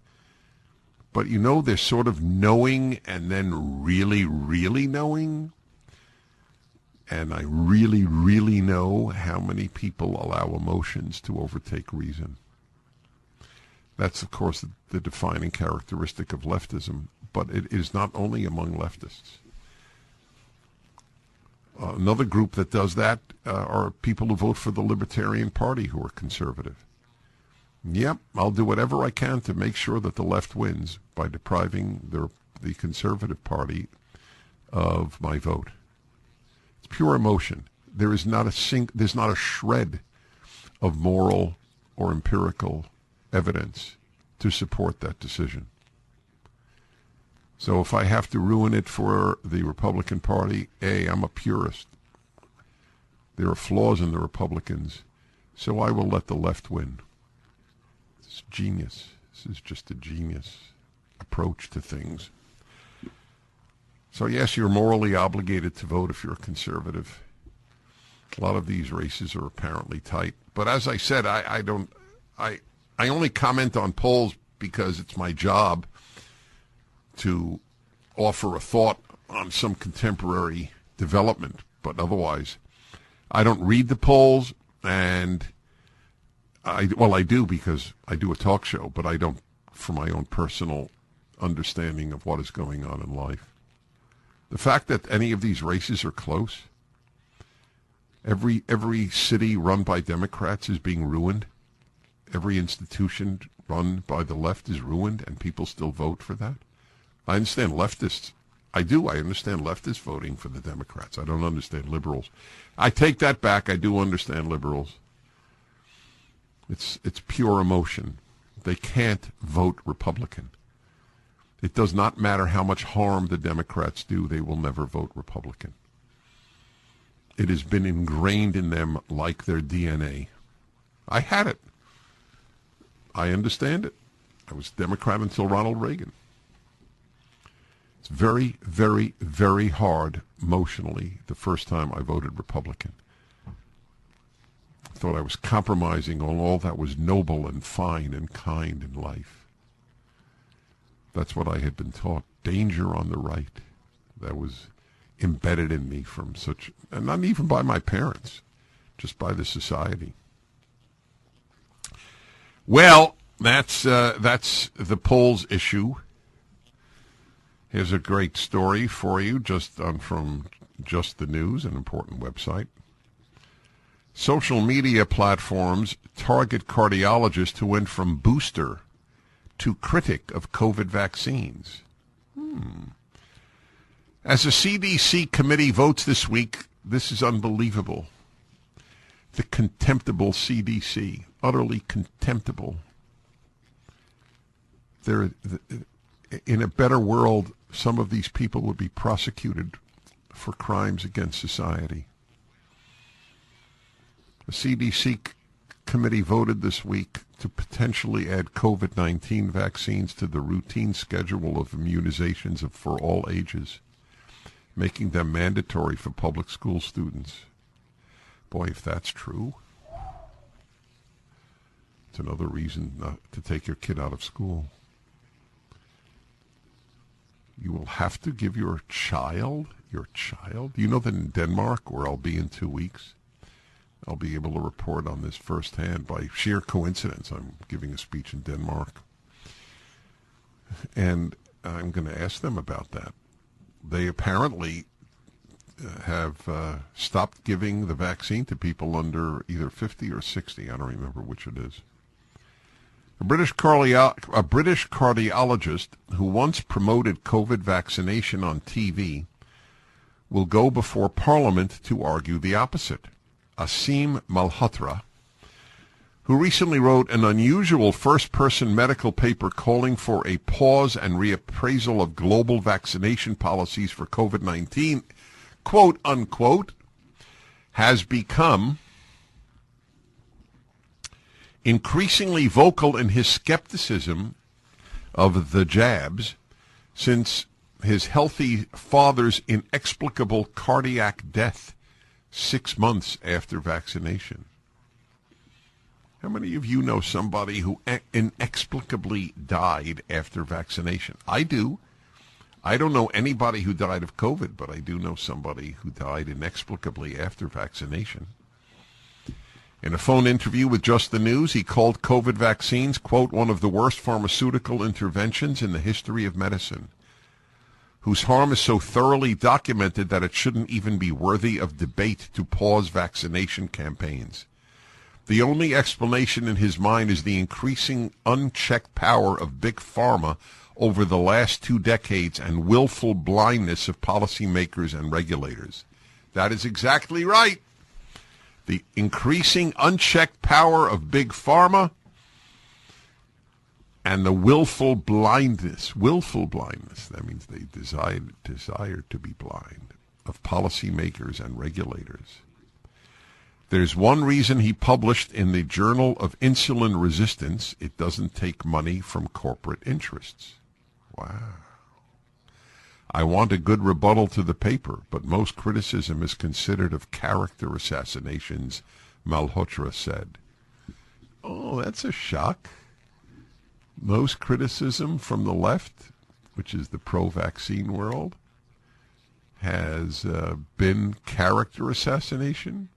but there's sort of knowing and then really, really knowing. And I really, really know how many people allow emotions to overtake reason. That's, of course, the defining characteristic of leftism, but it is not only among leftists. Another group that does that are people who vote for the Libertarian Party who are conservative. Yep, I'll do whatever I can to make sure that the left wins by depriving the Conservative Party of my vote. It's pure emotion. There's not a shred of moral or empirical evidence to support that decision. So if I have to ruin it for the Republican Party, I'm a purist. There are flaws in the Republicans, so I will let the left win. It's genius. This is just a genius approach to things. So yes, you're morally obligated to vote if you're a conservative. A lot of these races are apparently tight. But as I said, I only comment on polls because it's my job to offer a thought on some contemporary development. But otherwise, I don't read the polls, and I do because I do a talk show, but I don't for my own personal understanding of what is going on in life. The fact that any of these races are close, every city run by Democrats is being ruined. Every institution run by the left is ruined, and people still vote for that. I understand leftists. I understand leftists voting for the Democrats. I don't understand liberals. I take that back. I do understand liberals. It's pure emotion. They can't vote Republican. It does not matter how much harm the Democrats do, they will never vote Republican. It has been ingrained in them like their DNA. I had it. I understand it. I was Democrat until Ronald Reagan. It's very, very, very hard emotionally the first time I voted Republican. I thought I was compromising on all that was noble and fine and kind in life. That's what I had been taught. Danger on the right. That was embedded in me from such, and not even by my parents, just by the society. Well, that's the polls issue. Here's a great story for you, from Just the News, an important website. Social media platforms target cardiologists who went from booster to critic of COVID vaccines. As a CDC committee votes this week, this is unbelievable. The contemptible CDC, utterly contemptible. In a better world, some of these people would be prosecuted for crimes against society. The CDC committee voted this week to potentially add COVID-19 vaccines to the routine schedule of immunizations for all ages, making them mandatory for public school students. Boy, if that's true, it's another reason not to take your kid out of school. You will have to give your child, you know that in Denmark, where I'll be in 2 weeks, I'll be able to report on this firsthand. By sheer coincidence, I'm giving a speech in Denmark. And I'm going to ask them about that. They apparently have stopped giving the vaccine to people under either 50 or 60. I don't remember which it is. A British cardiologist who once promoted COVID vaccination on TV will go before Parliament to argue the opposite. Asim Malhotra, who recently wrote an unusual first-person medical paper calling for a pause and reappraisal of global vaccination policies for COVID-19, quote, unquote, has become increasingly vocal in his skepticism of the jabs since his healthy father's inexplicable cardiac death 6 months after vaccination. How many of you know somebody who inexplicably died after vaccination? I do. I don't know anybody who died of COVID, but I do know somebody who died inexplicably after vaccination. In a phone interview with Just the News, he called COVID vaccines, quote, one of the worst pharmaceutical interventions in the history of medicine, whose harm is so thoroughly documented that it shouldn't even be worthy of debate to pause vaccination campaigns. The only explanation in his mind is the increasing unchecked power of big pharma over the last 2 decades and willful blindness of policymakers and regulators. That is exactly right. The increasing unchecked power of big pharma and the willful blindness, that means they desire to be blind, of policymakers and regulators. There's one reason he published in the Journal of Insulin Resistance: it doesn't take money from corporate interests. Wow. I want a good rebuttal to the paper, but most criticism is considered of character assassinations, Malhotra said. Oh, that's a shock. Most criticism from the left, which is the pro-vaccine world, has been character assassination?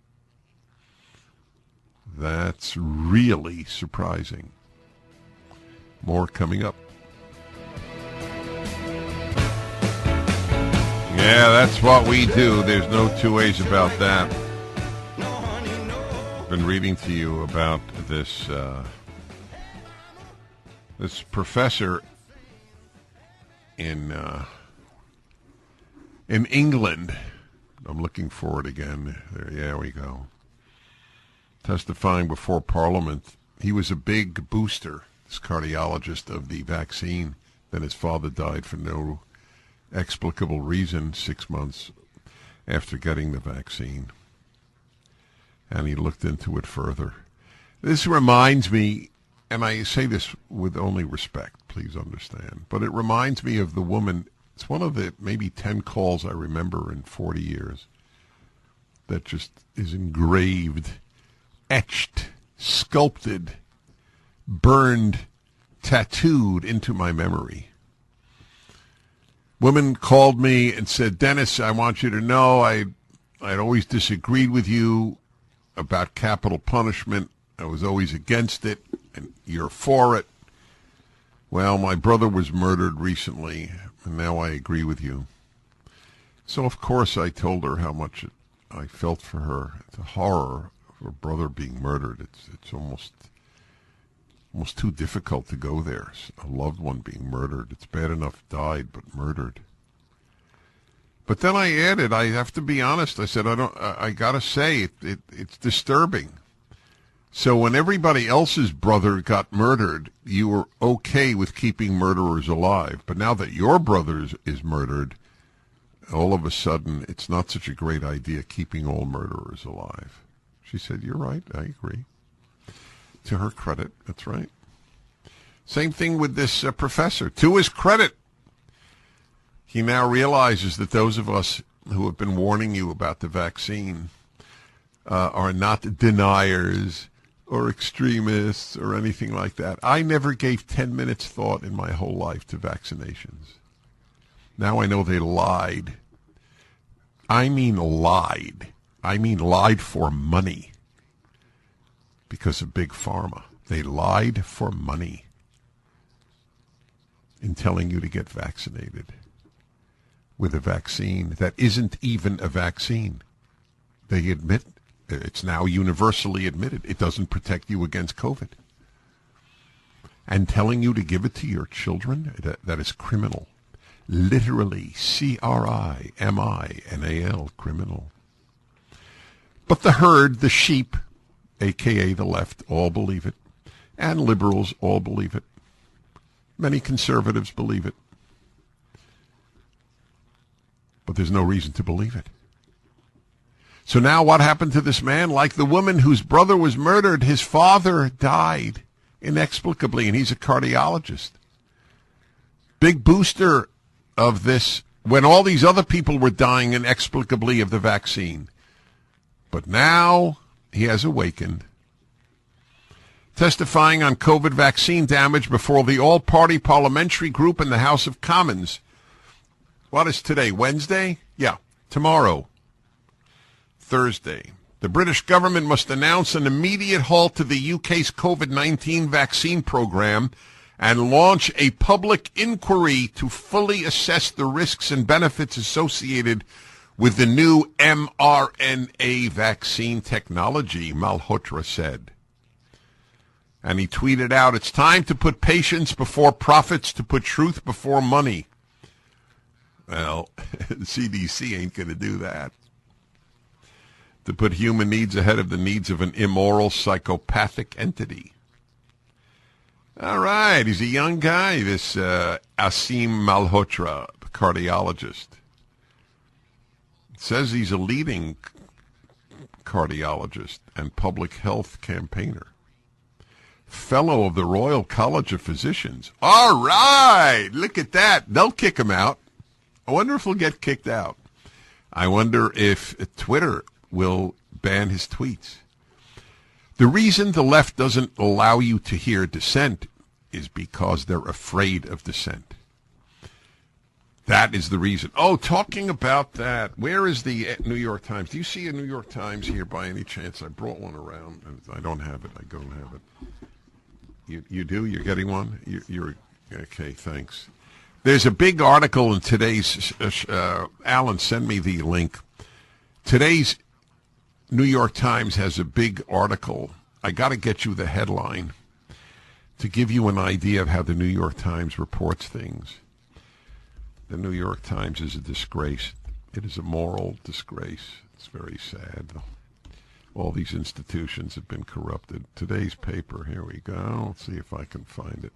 That's really surprising. More coming up. Yeah, that's what we do. There's no two ways about that. I've been reading to you about this this professor in England. I'm looking for it again. There we go. Testifying before Parliament. He was a big booster, this cardiologist, of the vaccine. Then his father died for no explicable reason 6 months after getting the vaccine. And he looked into it further. This reminds me, and I say this with only respect, please understand, but it reminds me of the woman. It's one of the maybe 10 calls I remember in 40 years that just is engraved, etched, sculpted, burned, tattooed into my memory. Woman called me and said, Dennis, I want you to know I'd always disagreed with you about capital punishment. I was always against it, and you're for it. Well, my brother was murdered recently, and now I agree with you. So, of course, I told her how much I felt for her. The horror of her brother being murdered. It's almost too difficult to go there. A loved one being murdered. It's bad enough died, but murdered. But then I added, I have to be honest. I said, I gotta say, it's disturbing. So when everybody else's brother got murdered, you were okay with keeping murderers alive. But now that your brother is murdered, all of a sudden, it's not such a great idea keeping all murderers alive. She said, you're right, I agree. To her credit, that's right. Same thing with this professor. To his credit, he now realizes that those of us who have been warning you about the vaccine are not deniers or extremists or anything like that. I never gave 10 minutes thought in my whole life to vaccinations. Now I know they lied. I mean lied. I mean lied for money because of Big Pharma. They lied for money in telling you to get vaccinated with a vaccine that isn't even a vaccine. They admit, it's now universally admitted, it doesn't protect you against COVID. And telling you to give it to your children, that is criminal. Literally, criminal, criminal. But the herd, the sheep, a.k.a. the left, all believe it. And liberals all believe it. Many conservatives believe it. But there's no reason to believe it. So now what happened to this man? Like the woman whose brother was murdered, his father died inexplicably, and he's a cardiologist. Big booster of this when all these other people were dying inexplicably of the vaccine. But now he has awakened. Testifying on COVID vaccine damage before the all-party parliamentary group in the House of Commons. What is today, Wednesday? Yeah, tomorrow, Thursday. The British government must announce an immediate halt to the UK's COVID-19 vaccine program and launch a public inquiry to fully assess the risks and benefits associated with the new mRNA vaccine technology, Malhotra said. And he tweeted out, it's time to put patience before profits, to put truth before money. Well, the CDC ain't going to do that. To put human needs ahead of the needs of an immoral, psychopathic entity. All right, he's a young guy, this Asim Malhotra, the cardiologist. It says he's a leading cardiologist and public health campaigner. Fellow of the Royal College of Physicians. All right, look at that. They'll kick him out. I wonder if he'll get kicked out. I wonder if Twitter will ban his tweets. The reason the left doesn't allow you to hear dissent is because they're afraid of dissent. That is the reason. Oh, talking about that, where is the New York Times? Do you see a New York Times here by any chance? I brought one around. I don't have it. I don't have it. You do? You're getting one? You're okay, thanks. There's a big article in today's, Alan, send me the link. Today's New York Times has a big article. I got to get you the headline to give you an idea of how the New York Times reports things. The New York Times is a disgrace. It is a moral disgrace. It's very sad. All these institutions have been corrupted. Today's paper, here we go. Let's see if I can find it.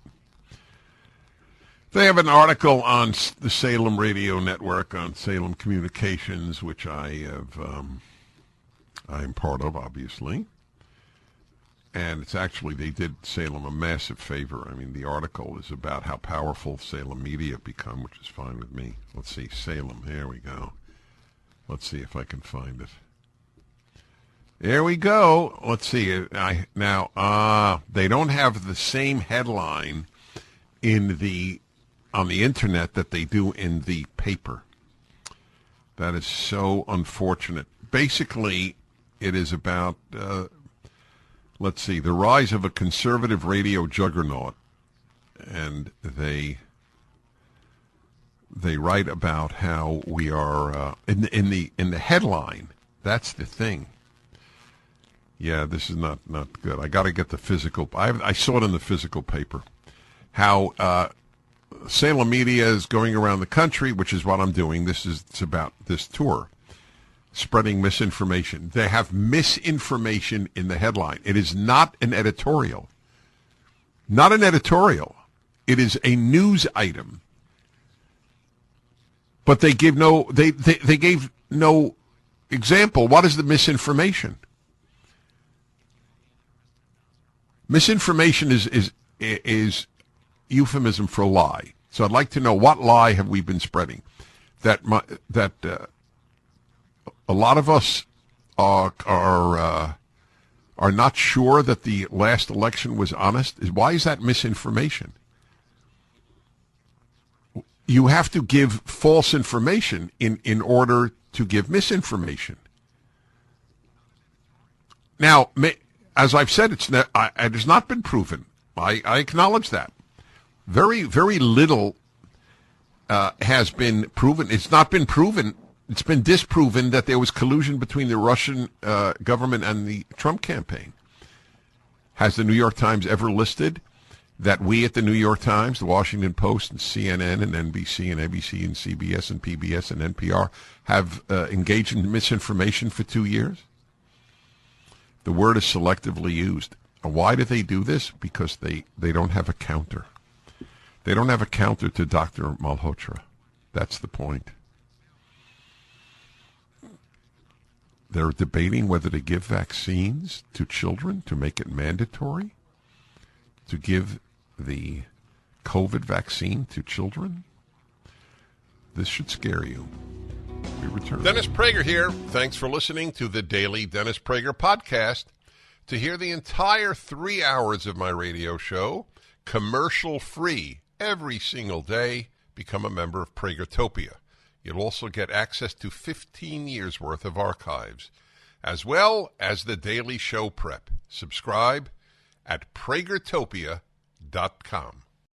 They have an article on the Salem Radio Network, on Salem Communications, which I'm part of, obviously. And it's actually, they did Salem a massive favor. I mean, the article is about how powerful Salem media have become, which is fine with me. Let's see, Salem, here we go. Let's see if I can find it. There we go. Let's see. They don't have the same headline on the internet that they do in the paper. That is so unfortunate. Basically, it is about, let's see, the rise of a conservative radio juggernaut. And they write about how we are, in the headline, that's the thing. Yeah, this is not good. I got to get the physical. I saw it in the physical paper. How Salem media is going around the country, which is what I'm doing. It's about this tour, spreading misinformation. They have misinformation in the headline. It is not an editorial. Not an editorial. It is a news item. But they give they gave no example. What is the misinformation? Misinformation is euphemism for lie. So I'd like to know, what lie have we been spreading? That a lot of us are not sure that the last election was honest. Why is that misinformation? You have to give false information in order to give misinformation. Now, as I've said, it has not been proven. I acknowledge that. Very, very little has been proven. It's not been proven. It's been disproven that there was collusion between the Russian government and the Trump campaign. Has the New York Times ever listed that we at the New York Times, the Washington Post, and CNN, and NBC, and ABC, and CBS, and PBS, and NPR have engaged in misinformation for 2 years? The word is selectively used. Why do they do this? Because they don't have a counter. They don't have a counter to Dr. Malhotra. That's the point. They're debating whether to give vaccines to children, to make it mandatory, to give the COVID vaccine to children. This should scare you. We return. Dennis Prager here. Thanks for listening to the Daily Dennis Prager Podcast. To hear the entire 3 hours of my radio show, commercial-free, every single day, become a member of Pragertopia. You'll also get access to 15 years' worth of archives, as well as the daily show prep. Subscribe at pragertopia.com.